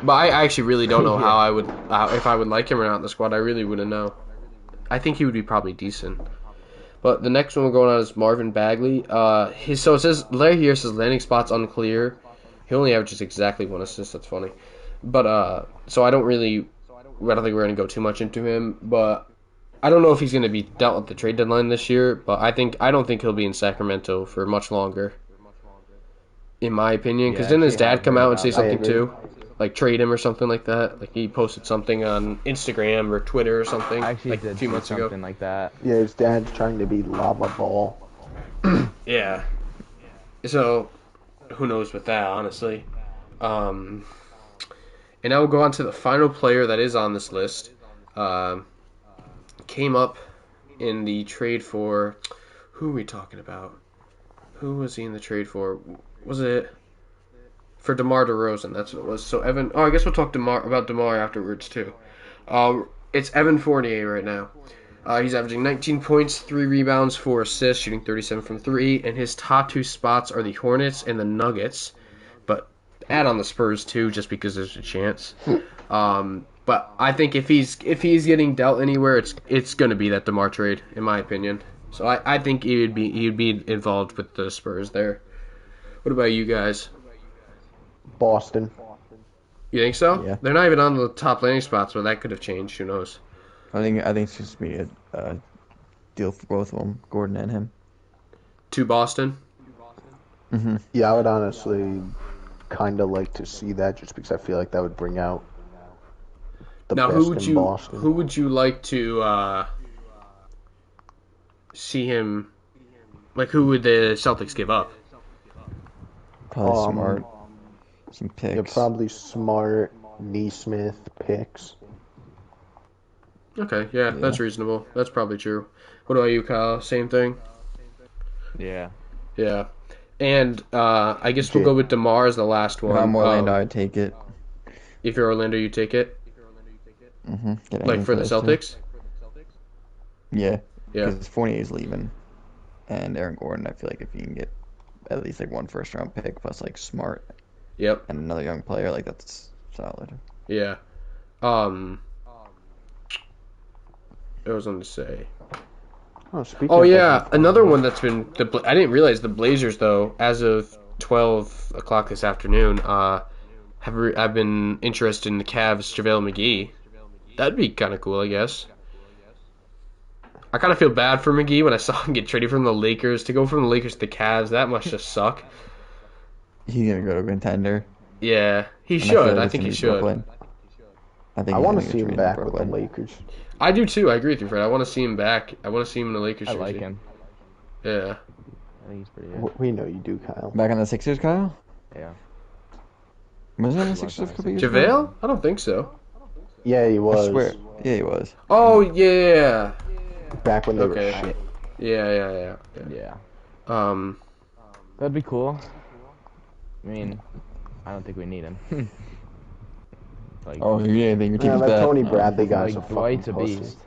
But I actually really don't know how I would, if I would like him or not in the squad. I really wouldn't know. I think he would be probably decent. But the next one we're going on is Marvin Bagley. So it says Larry here says landing spots unclear. He only averages exactly 1 assist. That's funny. But so I don't think we're gonna go too much into him. But I don't know if he's gonna be dealt with the trade deadline this year. But I don't think he'll be in Sacramento for much longer. In my opinion, because Yeah, didn't his actually, dad I've come heard out and about say that. something I agree. too? Like trade him or something like that. Like he posted something on Instagram or Twitter or something I actually like did a few see months something ago. like that. Yeah, his dad's trying to be lava ball. Yeah. So who knows with that, honestly. And now we'll go on to the final player that is on this list. Came up in the trade for. Who are we talking about? Who was he in the trade for? Was it for DeMar DeRozan? That's what it was. So Evan. I guess we'll talk about DeMar afterwards too. It's Evan Fournier right now. He's averaging 19 points, 3 rebounds, 4 assists, shooting 37 from 3, and his top 2 spots are the Hornets and the Nuggets. But add on the Spurs too, just because there's a chance. But I think if he's getting dealt anywhere, it's going to be that DeMar trade, in my opinion. So I think he'd be involved with the Spurs there. What about you guys? Boston. You think so? Yeah. They're not even on the top landing spots, but that could have changed. Who knows? I think it's just be a deal for both of them, Gordon and him. To Boston? Mm-hmm. Yeah, I would honestly kind of like to see that, just because I feel like that would bring out the Now, best in Boston. who would you like to see him? Like, who would the Celtics give up? Probably Smart. Some picks. Yeah, probably Smart, Neesmith, picks. Okay, yeah, that's reasonable. That's probably true. What about you, Kyle? Same thing? Yeah. Yeah. And I guess we'll go with DeMar as the last one. If I'm Orlando, I'd take it. If you're Orlando, you take it? Mm-hmm. Like for the Celtics? Yeah. Yeah. Because Fournier's leaving. And Aaron Gordon, I feel like if you can get at least like one first-round pick plus like Smart Yep. and another young player, like that's solid. Yeah. What was on to say? Oh yeah, another one that's been. I didn't realize the Blazers, though, as of 12 o'clock this afternoon, I've been interested in the Cavs' JaVale McGee. That'd be kind of cool, I guess. I kind of feel bad for McGee when I saw him get traded from the Lakers. To go from the Lakers to the Cavs, that must just suck. He's going to go to a contender. Yeah, he should. I think he should. Brooklyn. I want to see him back with the Lakers. I do too. I agree with you, Fred. I want to see him back. I want to see him in the Lakers jersey. I like him. Yeah. I think he's pretty good. We know you do, Kyle. Back on the Sixers, Kyle? Yeah. Was he on the Sixers a couple years ago? JaVale? I don't think so. Yeah, he was. I swear. Yeah, he was. Oh, yeah. Back when they were Okay. shit. Yeah. Yeah. That'd be cool. I mean, I don't think we need him. Like, Oh, yeah, they were Yeah, that Tony that. Bradley guy's like a Dwight's a fucking pussy. beast.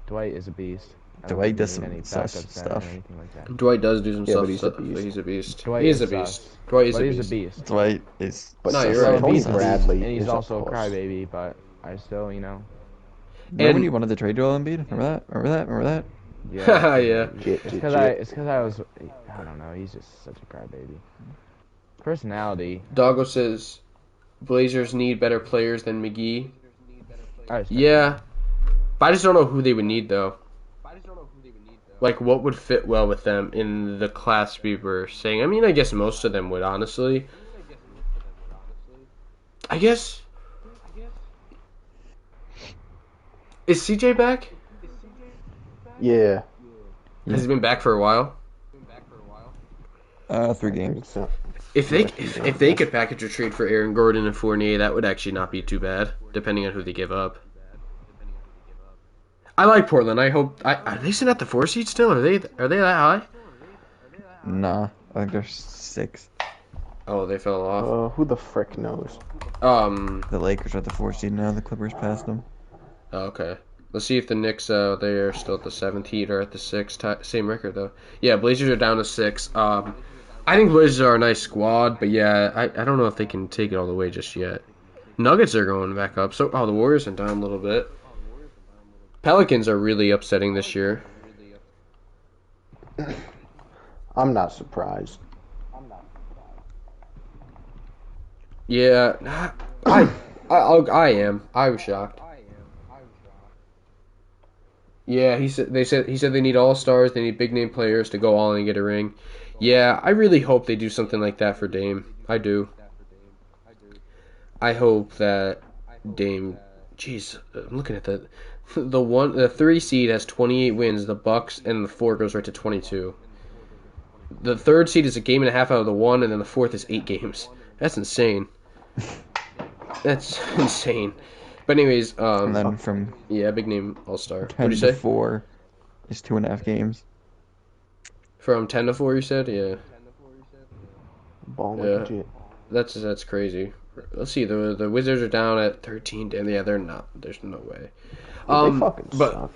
Dwight is a beast. I don't Dwight think we does need some any sus backup center stuff. Or anything like that. Dwight does do some Yeah, stuff, but he's a but beast. he's a beast. Dwight He is a is beast. sus. Dwight is But a he's beast. a beast. Dwight is. No, So you're right. Tony Beast, Bradley and he's is a also a puss. crybaby, but I still, Remember And- when you wanted to trade Joel Embiid? Remember that? Yeah. Jit, It's jit, because jit. I was, I don't know, he's just such a crybaby. Personality. Doggo says Blazers need better players than McGee. I respect Yeah. But I just don't know who they would need, though. Like, what would fit well with them in the class we were saying? I mean, I guess most of them would, honestly. I guess. Is CJ back? Yeah. Has he been back for a while? 3 I think games. so. If they could package a trade for Aaron Gordon and Fournier, that would actually not be too bad, depending on who they give up. I like Portland. I hope. Are they sitting at the 4 seed still? Are they that high? Nah, I think they're 6. Oh, they fell off. Who the frick knows? The Lakers are at the 4 seed now. The Clippers passed them. Oh, okay. Let's see if the Knicks, they are still at the 7th. Heat are at the 6th. Same record, though. Yeah, Blazers are down to 6. I think Blazers are a nice squad, but yeah, I don't know if they can take it all the way just yet. Nuggets are going back up. The Warriors are down a little bit. Pelicans are really upsetting this year. I'm not surprised. Yeah, I am. I was shocked. Yeah, he said they need all-stars, they need big-name players to go all in and get a ring. Yeah, I really hope they do something like that for Dame. I do. I hope that Dame. Jeez, I'm looking at that. The 3 seed has 28 wins. The Bucks and the 4 goes right to 22. The 3rd seed is a game and a half out of the 1, and then the 4th is 8 games. That's insane. That's insane. But anyways, And then from big name all-star. 10 What'd you to say? 4 is 2.5 games. From 10 to 4, you said? Yeah. Ball Yeah. like a jit. That's crazy. Let's see. The Wizards are down at 13. Damn, yeah, they're not. There's no way. They fucking but suck.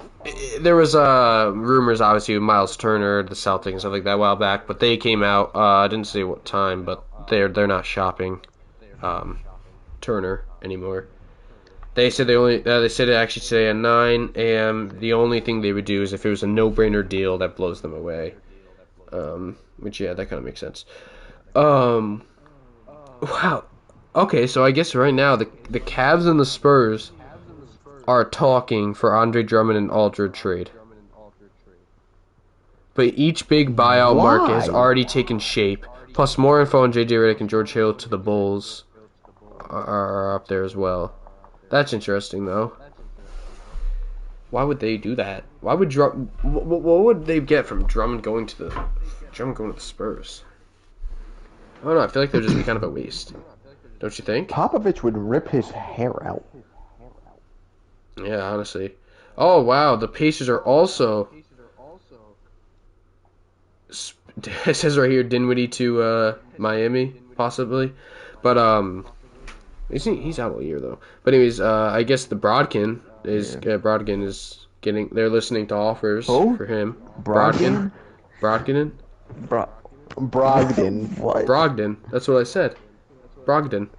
there was rumors, obviously, with Miles Turner, the Celtics, and stuff like that a while back. But they came out. I didn't say what time, but they're not shopping Turner anymore. They said they said it actually today at 9 a.m. The only thing they would do is if it was a no-brainer deal that blows them away. Which that kind of makes sense. Wow. Okay, so I guess right now the Cavs and the Spurs are talking for Andre Drummond and Aldridge trade. But each big buyout market has already taken shape. Plus, more info on J.J. Redick and George Hill to the Bulls are up there as well. That's interesting, though. Why would they do that? Why would what would they get from Drummond going to the Spurs? I don't know. I feel like they'd just be kind of a waste. Don't you think? Popovich would rip his hair out. Yeah, honestly. Oh, wow. The Pacers are also... It says right here, Dinwiddie to Miami, possibly. But, he's out all year, though. But anyways, I guess the Brogdon is getting... They're listening to offers for him. Brogdon? Brogdon. What? Brogdon. That's what I said. Brogdon.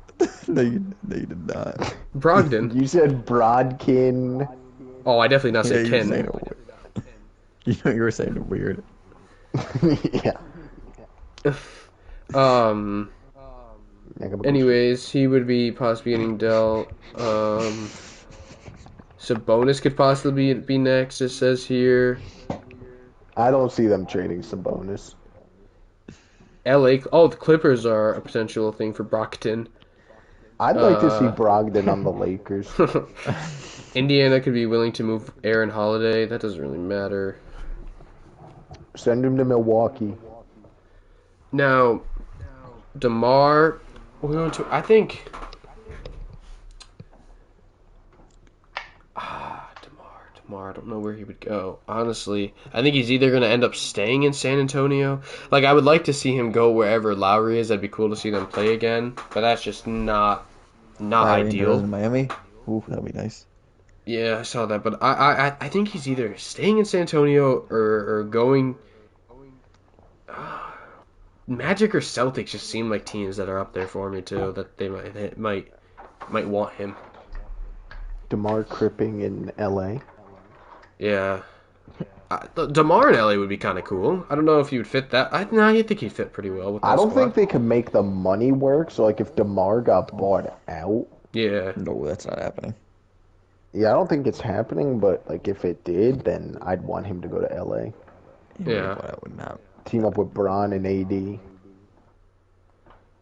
No, you did not. Brogdon. You said Brodkin. Oh, I definitely not said Ken. You know you were saying it weird. Yeah. Anyways, he would be possibly getting dealt. Sabonis could possibly be next, it says here. I don't see them trading Sabonis. LA. Oh, the Clippers are a potential thing for Brockton. I'd like to see Brogdon on the Lakers. Indiana could be willing to move Aaron Holiday. That doesn't really matter. Send him to Milwaukee. Now, DeMar. I think. DeMar. I don't know where he would go. Honestly, I think he's either going to end up staying in San Antonio. Like, I would like to see him go wherever Lowry is. That'd be cool to see them play again. But that's just not ideal. In Miami. Ooh, that'd be nice. Yeah, I saw that. But I think he's either staying in San Antonio or going. Magic or Celtics just seem like teams that are up there for me too. That they might want him. DeMar Cripping in LA. Yeah. DeMar in LA would be kind of cool. I don't know if he would fit that. I think he'd fit pretty well with that I don't squad. think they could make the money work, so like if DeMar got bought out. Yeah. No, that's not happening. Yeah, I don't think it's happening, but like if it did, then I'd want him to go to LA. Yeah. But I would not. Team up with Bron and AD.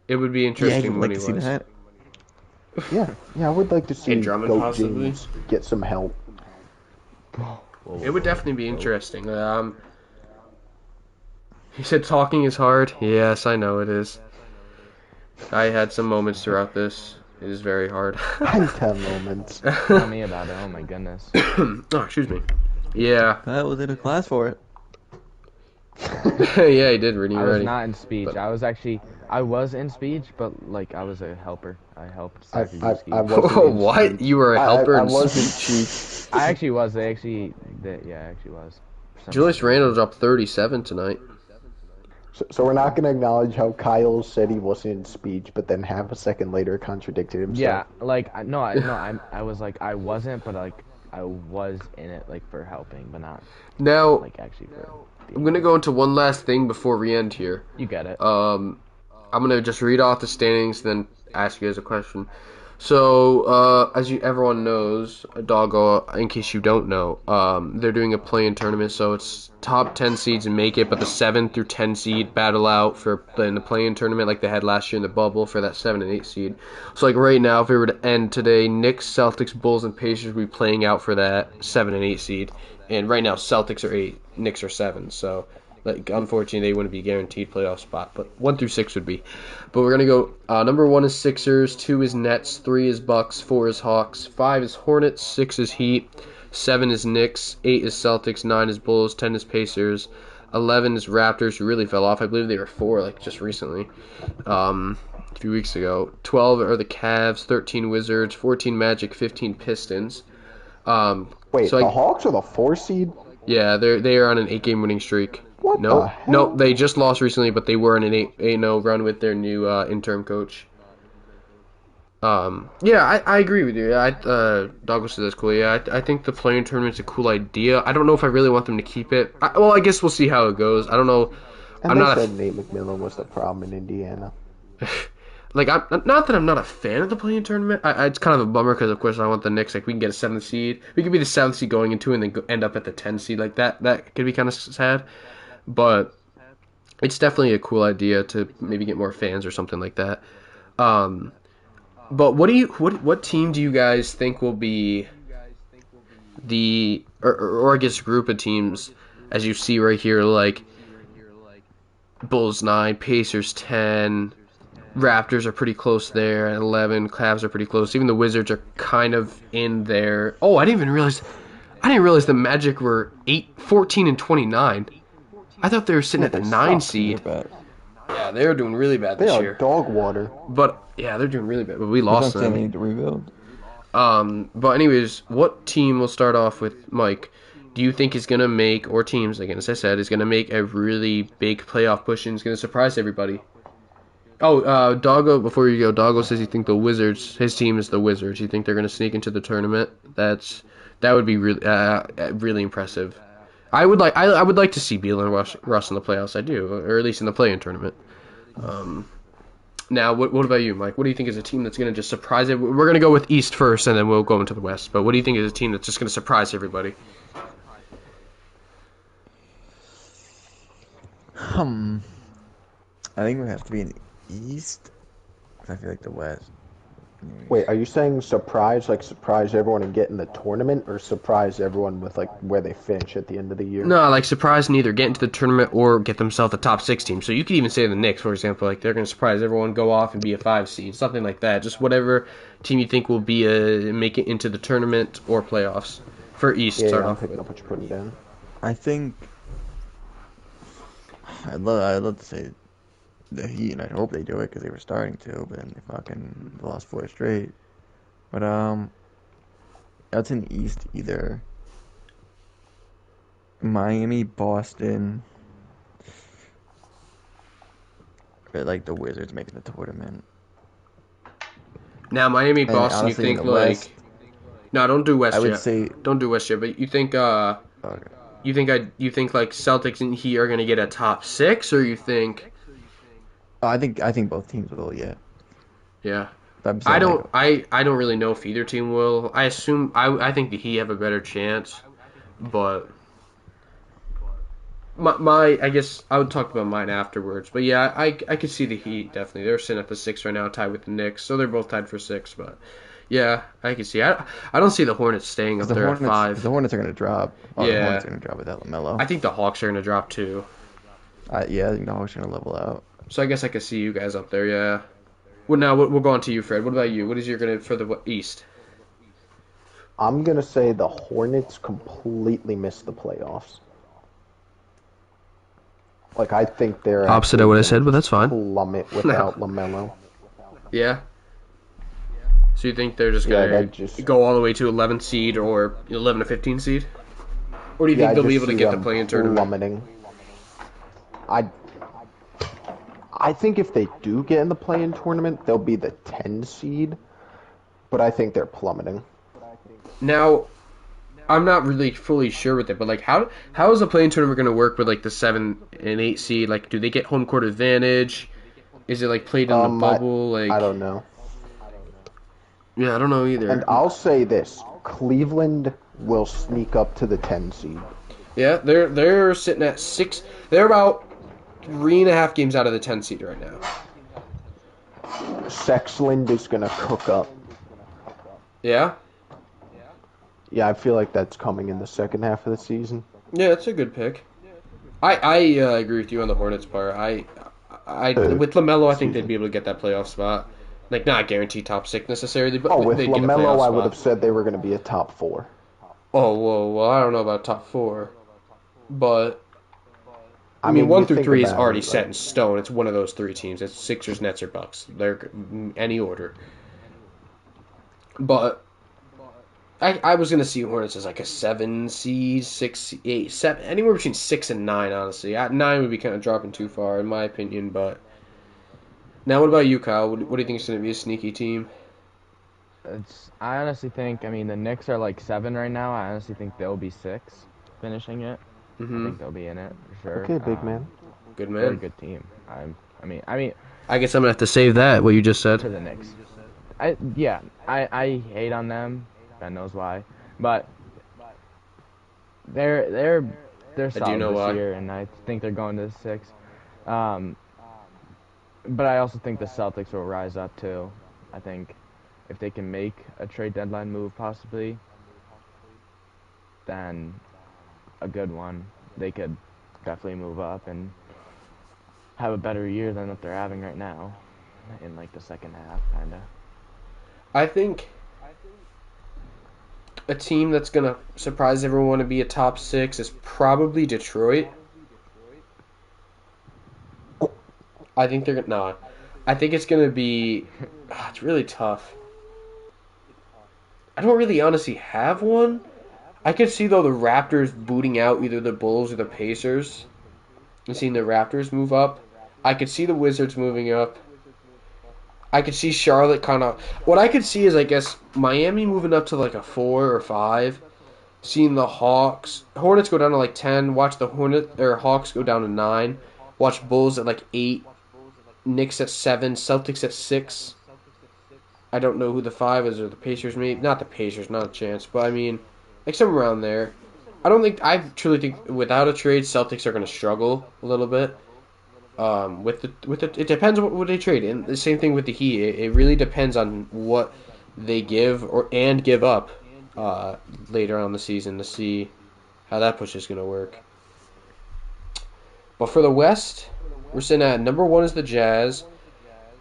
It would be interesting like to see money-wise. that. Yeah, I would like to see And Drummond Goat possibly? James get some help. It would definitely be interesting. He said talking is hard. Yes, I know it is. I had some moments throughout this. It is very hard. I had 10 moments. Tell me about it. Oh my goodness. Oh, excuse me. Yeah. I was in a class for it. Yeah, he did reading I was already. not in speech. But- I was in speech, but like I was a helper. I helped. I Sakajewski. wasn't in What? speech. You were a helper I in wasn't speech? chief. I actually was. I actually was. Julius Randle dropped 37 tonight. So we're not going to acknowledge how Kyle said he wasn't in speech, but then half a second later contradicted himself. Yeah, like I was like I wasn't, but like I was in it like for helping, but not Now, like actually for. I'm going to go into one last thing before we end here. You get it. I'm going to just read off the standings, then ask you guys a question. So, as everyone knows, Doggo, in case you don't know, they're doing a play-in tournament, so it's top 10 seeds and make it, but the 7 through 10 seed battle out in the play-in tournament like they had last year in the bubble for that 7 and 8 seed. So, like, right now, if it were to end today, Knicks, Celtics, Bulls, and Pacers would be playing out for that 7 and 8 seed. And right now, Celtics are 8, Knicks are 7, so... Like, unfortunately, they wouldn't be guaranteed playoff spot, but 1 through 6 would be. But we're gonna go. Number 1 is Sixers, 2 is Nets, 3 is Bucks, 4 is Hawks, 5 is Hornets, 6 is Heat, 7 is Knicks, 8 is Celtics, 9 is Bulls, 10 is Pacers, 11 is Raptors, who really fell off. I believe they were 4 like just recently. a few weeks ago. 12 are the Cavs, 13 Wizards, 14 Magic, 15 Pistons. Wait, so the Hawks are the 4 seed? Yeah, they are on an 8-game winning streak. What the hell? No, they just lost recently, but they were on an 8-0 run with their new interim coach. Yeah, I agree with you. Douglas says that's cool. Yeah, I think the play-in tournament's a cool idea. I don't know if I really want them to keep it. I guess we'll see how it goes. I don't know. And they said Nate McMillan was the problem in Indiana. Like, not that I'm not a fan of the play-in tournament. It's kind of a bummer because, of course, I want the Knicks. Like, we can get a 7th seed. We could be the 7th seed going into it and then end up at the 10th seed. Like, that could be kind of sad. But it's definitely a cool idea to maybe get more fans or something like that. But what team do you guys think will be or I guess group of teams, as you see right here, like Bulls 9, Pacers 10, Raptors are pretty close there at 11, Cavs are pretty close. Even the Wizards are kind of in there. Oh, I didn't realize the Magic were 14 and 29. I thought they were sitting at the 9 seed. Yeah, they were doing really bad this year. They are dog water. But yeah, they're doing really bad. But we lost them. They need to rebuild. But anyways, what team will start off with Mike? Do you think is gonna make, or teams, again as I said, is gonna make a really big playoff push and is gonna surprise everybody? Oh, Doggo, before you go, Doggo says you think the Wizards, his team is the Wizards. You think they're gonna sneak into the tournament? That would be really impressive. I would like to see Beal and Russ in the playoffs. I do, or at least in the play-in tournament. Now, what about you, Mike? What do you think is a team that's going to just surprise it? We're going to go with East first, and then we'll go into the West. But what do you think is a team that's just going to surprise everybody? I think we have to be in the East. I feel like the West. Wait, are you saying surprise everyone and get in the tournament, or surprise everyone with like where they finish at the end of the year? No, like surprise and either get into the tournament or get themselves a top 6 team. So you could even say the Knicks, for example, like they're going to surprise everyone, go off and be a 5 seed, something like that. Just whatever team you think will be make it into the tournament or playoffs for East. Yeah, I'm picking up what you're putting down. I think I'd love to say the Heat, and I hope they do it because they were starting to, but then they lost 4 straight. But that's in the East, either Miami, Boston, or like the Wizards making the tournament. Now Miami, And Boston, honestly, you in think the like West, no, don't do West I would yet. say Don't do West yet, but you think okay. you think like Celtics and Heat are going to get a top 6, or you think? I think both teams will. Yeah. Yeah. I don't really know if either team will. I assume I think the Heat have a better chance, but I guess I would talk about mine afterwards. But yeah, I could see the Heat definitely. They're sitting at the 6 right now, tied with the Knicks, so they're both tied for 6. But yeah, I can see. I don't see the Hornets staying up there at 5. The Hornets are going to drop. Yeah. The Hornets are going to drop without LaMelo. I think the Hawks are going to drop too. Yeah, I think the Hawks are going to level out. So I guess I could see you guys up there. Yeah. Well, now we'll go on to you, Fred. What about you? What is your gonna for the East? I'm gonna say the Hornets completely missed the playoffs. Like, I think they're opposite of what I said, but that's fine. Plummet without LaMelo. Yeah. So you think they're just gonna go all the way to 11th seed or 11 to 15 seed, or do you think they'll be able to get the play-in tournament? Plummeting. I think if they do get in the play-in tournament, they'll be the 10 seed, but I think they're plummeting. Now, I'm not really fully sure with it, but like, how is the play-in tournament going to work with like the 7 and 8 seed? Like, do they get home court advantage? Is it like played in the bubble? I don't know. Yeah, I don't know either. And I'll say this: Cleveland will sneak up to the 10 seed. Yeah, they're sitting at 6. They're about 3.5 games out of the 10 seed right now. Sexland is going to cook up. Yeah? Yeah, I feel like that's coming in the second half of the season. Yeah, that's a good pick. I agree with you on the Hornets part. With LaMelo, I think they'd be able to get that playoff spot. Like, not guaranteed top 6 necessarily, but with they'd get a LaMelo, playoff I spot. would have said they were going to be a top 4. Oh, well, I don't know about top 4. But I mean, you 1 through think 3 is about already it, set like, in stone. It's one of those 3 teams. It's Sixers, Nets, or Bucks. They're any order. But I was gonna see Hornets as like a 7 seed, 6, 8, 7, anywhere between 6 and 9. Honestly, at 9 would be kind of dropping too far in my opinion. But now, what about you, Kyle? What do you think is gonna be a sneaky team? I honestly think, I mean, the Knicks are like 7 right now. I honestly think they'll be 6 finishing it. I think they'll be in it for sure. Okay, big man. Good They're a man. good team. I mean, I guess I'm gonna have to save that. What you just said. to the Knicks. I hate on them. Ben knows why, but they're solid know this why. year, and I think they're going to the 6. But I also think the Celtics will rise up too. I think if they can make a trade deadline move possibly, then a good one, they could definitely move up and have a better year than what they're having right now in like the second half, kind of. I think a team that's gonna surprise everyone to be a top 6 is probably Detroit. I think they're gonna. No, I think it's gonna be. It's really tough. I don't really honestly have one. I could see though the Raptors booting out either the Bulls or the Pacers, and seeing the Raptors move up. I could see the Wizards moving up. I could see Charlotte kind of. What I could see is, I guess, Miami moving up to like a 4 or 5. Seeing the Hornets go down to like 10. Watch the Hawks go down to 9. Watch Bulls at like 8. Knicks at 7. Celtics at 6. I don't know who the 5 is, or the Pacers maybe. Not the Pacers, not a chance. But I mean, like somewhere around there. I truly think without a trade, Celtics are going to struggle a little bit. It depends on what they trade, and the same thing with the Heat. It really depends on what they give and give up later on in the season to see how that push is going to work. But for the West, we're sitting at number 1 is the Jazz,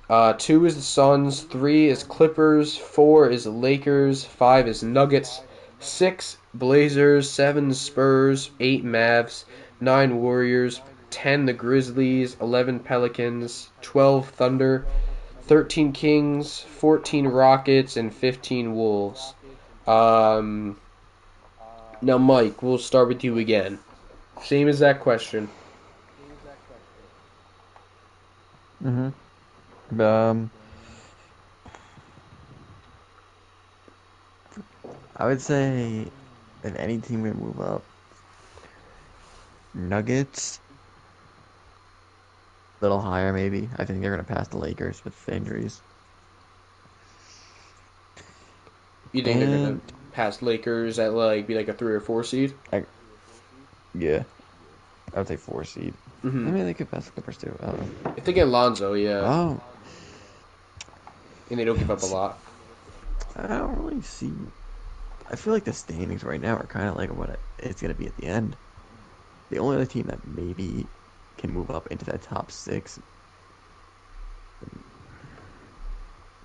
2 is the Suns, 3 is Clippers, 4 is Lakers, 5 is Nuggets, 6 Blazers, 7 Spurs, 8 Mavs, 9 Warriors, 10 the Grizzlies, 11 Pelicans, 12 Thunder, 13 Kings, 14 Rockets, and 15 Wolves. Now, Mike, we'll start with you again. Same as that question. I would say if any team would move up, Nuggets, a little higher maybe. I think they're gonna pass the Lakers with injuries. You think they're gonna pass Lakers at be like a 3 or 4 seed? Yeah, I would say 4 seed. I mean, they could pass the Clippers too. I don't know. If they get Lonzo, yeah. Oh, And they don't give up a lot. I don't really see. I feel like the standings right now are kind of like what it's gonna be at the end. The only other team that maybe can move up into that top 6,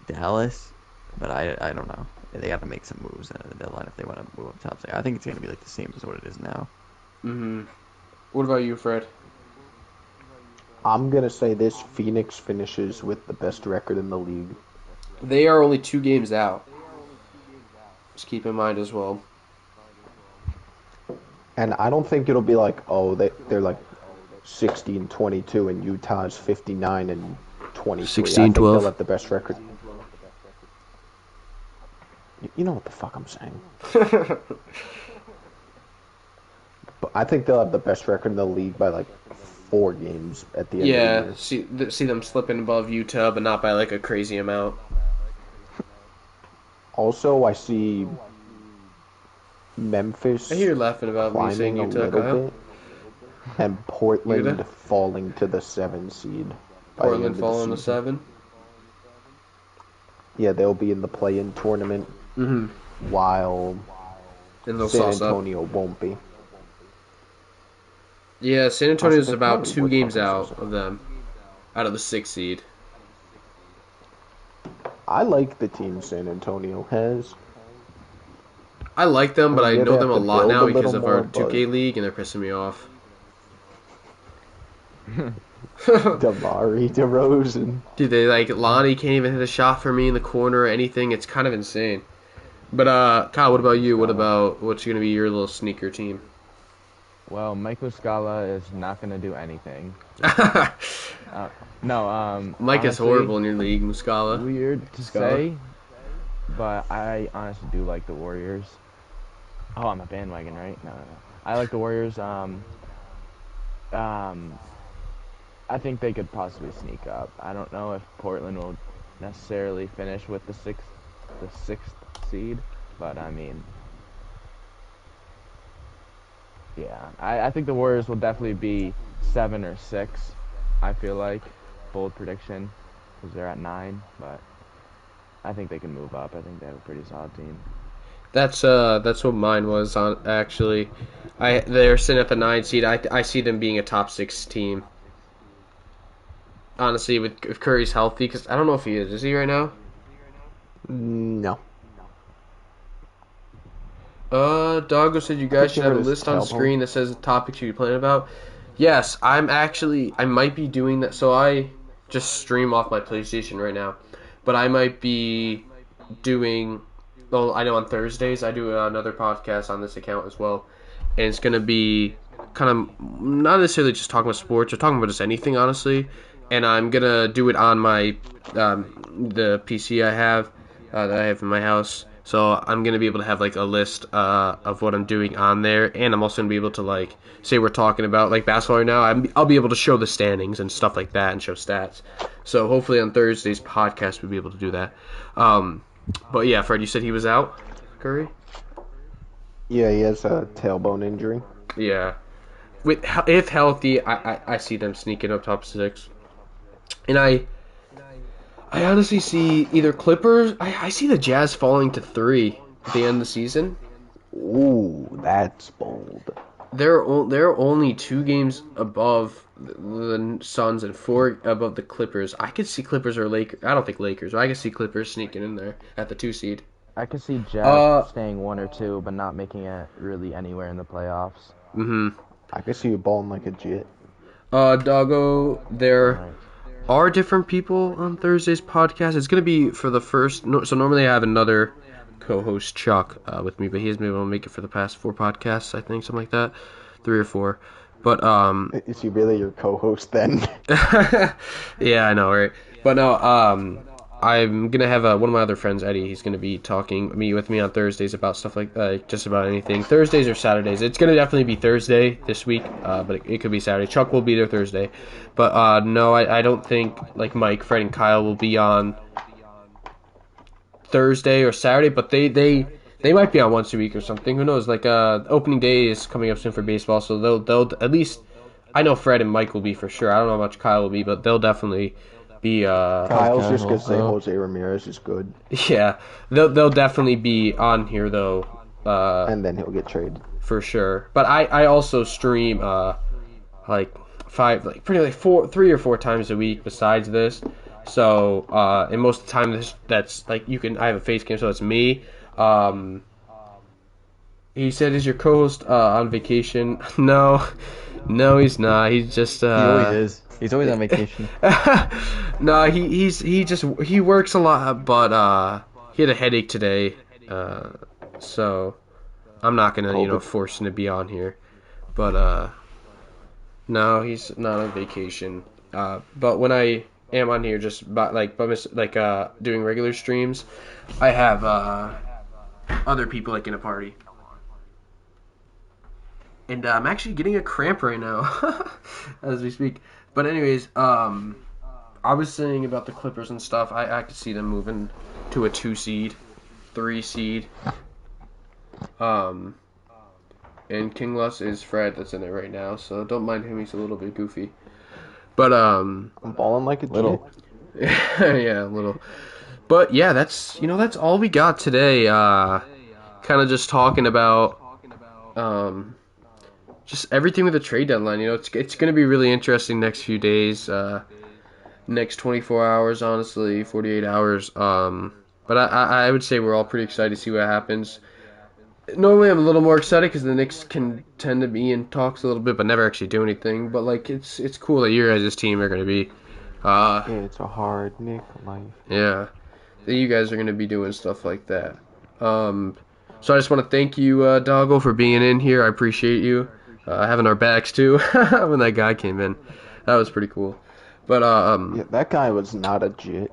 Dallas, but I don't know. They got to make some moves at the deadline if they want to move up top 6. I think it's gonna be like the same as what it is now. What about you, Fred? I'm gonna say this: Phoenix finishes with the best record in the league. They are only 2 games out. Just keep in mind as well. And I don't think it'll be like, they're like 60-22 and Utah's 59-23. 16-12. I think they'll have the best record. You know what the fuck I'm saying. But I think they'll have the best record in the league by like 4 games at the end of the year. See them slipping above Utah, but not by like a crazy amount. Also, I see Memphis I hear you laughing about me saying climbing a Utah, little Kyle. bit, and Portland falling to the 7 seed. Portland falling to 7? Yeah, they'll be in the play-in tournament, while San Antonio won't be. Yeah, San Antonio's about 2 games out of them, out of the 6th seed. I like the team San Antonio has. I like them, but I know them a lot now because of our more, 2K league, and they're pissing me off. Davari DeRozan. Dude, Lonnie can't even hit a shot for me in the corner or anything. It's kind of insane. But Kyle, what about you? What's going to be your little sneaker team? Well, Mike Muscala is not going to do anything. No, Mike honestly, is horrible in your league, Muscala. Weird to say, but I honestly do like the Warriors. Oh, I'm a bandwagon, right? No. I like the Warriors. I think they could possibly sneak up. I don't know if Portland will necessarily finish with the sixth seed, but I mean, yeah, I think the Warriors will definitely be 7 or 6. I feel like bold prediction because they're at 9, but I think they can move up. I think they have a pretty solid team. That's what mine was on actually. They're sitting at the 9 seed. I see them being a top 6 team. Honestly, if Curry's healthy, because I don't know if he is. Is he right now? No. Doggo said you guys should have a list on screen that says the topics you're planning about. Yes, I might be doing that. So I just stream off my PlayStation right now, but I might be doing. Well, I know on Thursdays I do another podcast on this account as well, and it's gonna be kind of not necessarily just talking about sports or talking about just anything, honestly. And I'm gonna do it on my the PC I have that I have in my house. So I'm gonna be able to have like a list of what I'm doing on there, and I'm also gonna be able to like say we're talking about like basketball right now. I'll be able to show the standings and stuff like that and show stats. So hopefully on Thursday's podcast we'll be able to do that. But yeah, Fred, you said he was out, Curry? Yeah, he has a tailbone injury. Yeah. If healthy, I see them sneaking up top 6. And I honestly see either Clippers. I see the Jazz falling to 3 at the end of the season. Ooh, that's bold. They're only 2 games above the Suns and 4 above the Clippers. I could see Clippers or Lakers. I don't think Lakers. But I could see Clippers sneaking in there at the 2 seed. I could see Jazz staying 1 or 2, but not making it really anywhere in the playoffs. I could see you balling like a Jet. Doggo, there are different people on Thursday's podcast. It's going to be for the first. So normally I have another co-host, Chuck, with me, but he hasn't been able to make it for the past 4 podcasts, I think, something like that. 3 or 4. But, Is he really your co-host then? yeah, I know, right? But no, I'm going to have one of my other friends, Eddie, he's going to be talking with me on Thursdays about stuff like just about anything. Thursdays or Saturdays. It's going to definitely be Thursday this week, but it could be Saturday. Chuck will be there Thursday. But no, I don't think like Mike, Fred, and Kyle will be on Thursday or Saturday, but they might be on once a week or something. Who knows? Like opening day is coming up soon for baseball, so they'll at least I know Fred and Mike will be for sure. I don't know how much Kyle will be, but they'll definitely be. Kyle's just gonna say Jose Ramirez is good. Yeah, they'll definitely be on here though. And then he'll get traded for sure. But I also stream like 3 or 4 times a week besides this. So and most of the time that's like I have a face cam, so it's me. He said, "Is your co-host on vacation?" No, he's not. He's just. He always is. He's always on vacation. No, he works a lot, but he had a headache today, so I'm not gonna force him to be on here. But no, he's not on vacation. But when I am on here, just doing regular streams, I have other people like in a party. And I'm actually getting a cramp right now as we speak. But anyways, I was saying about the Clippers and stuff. I could see them moving to a 2 seed, 3 seed. And King Lus is Fred that's in it right now, so don't mind him. He's a little bit goofy. But I'm balling like a little. Yeah, a little. But yeah, that's all we got today. Kind of just talking about just everything with the trade deadline. It's going to be really interesting next few days, next 24 hours, honestly, 48 hours. But I would say we're all pretty excited to see what happens. Normally I'm a little more excited because the Knicks can tend to be in talks a little bit, but never actually do anything. But like it's cool that your guys' team are going to be, Yeah, it's a hard Nick life. yeah, that you guys are going to be doing stuff like that. So I just want to thank you, Doggo, for being in here. I appreciate you having our backs too when that guy came in. That was pretty cool. But Yeah, that guy was not a jit.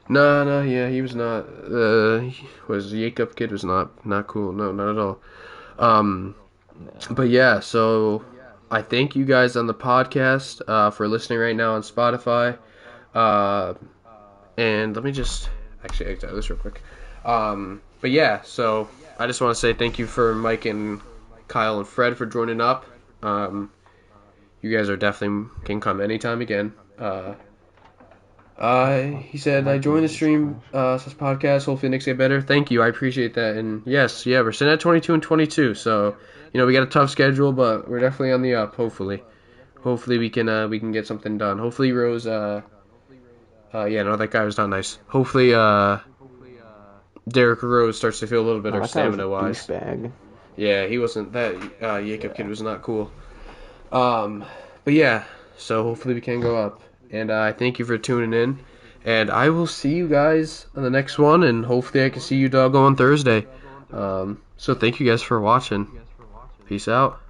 no, yeah, he was not. Was Jacob kid was not cool. No, not at all. But yeah, so I thank you guys on the podcast for listening right now on Spotify. And let me just actually exit this real quick. But yeah, so I just want to say thank you for Mike and Kyle and Fred for joining up. You guys are definitely can come anytime again. He said, I joined the stream podcast. Hopefully the Knicks get better. Thank you. I appreciate that. And yes, yeah, we're sitting at 22-22. So, we got a tough schedule, but we're definitely on the up, hopefully. Hopefully we can get something done. Hopefully Rose, that guy was not nice. Hopefully, Derrick Rose starts to feel a little better stamina-wise. Yeah, he wasn't, that Jacob kid was not cool. But yeah, so hopefully we can go up. And I thank you for tuning in. And I will see you guys on the next one. And hopefully I can see you, Doggo, on Thursday. So thank you guys for watching. Peace out.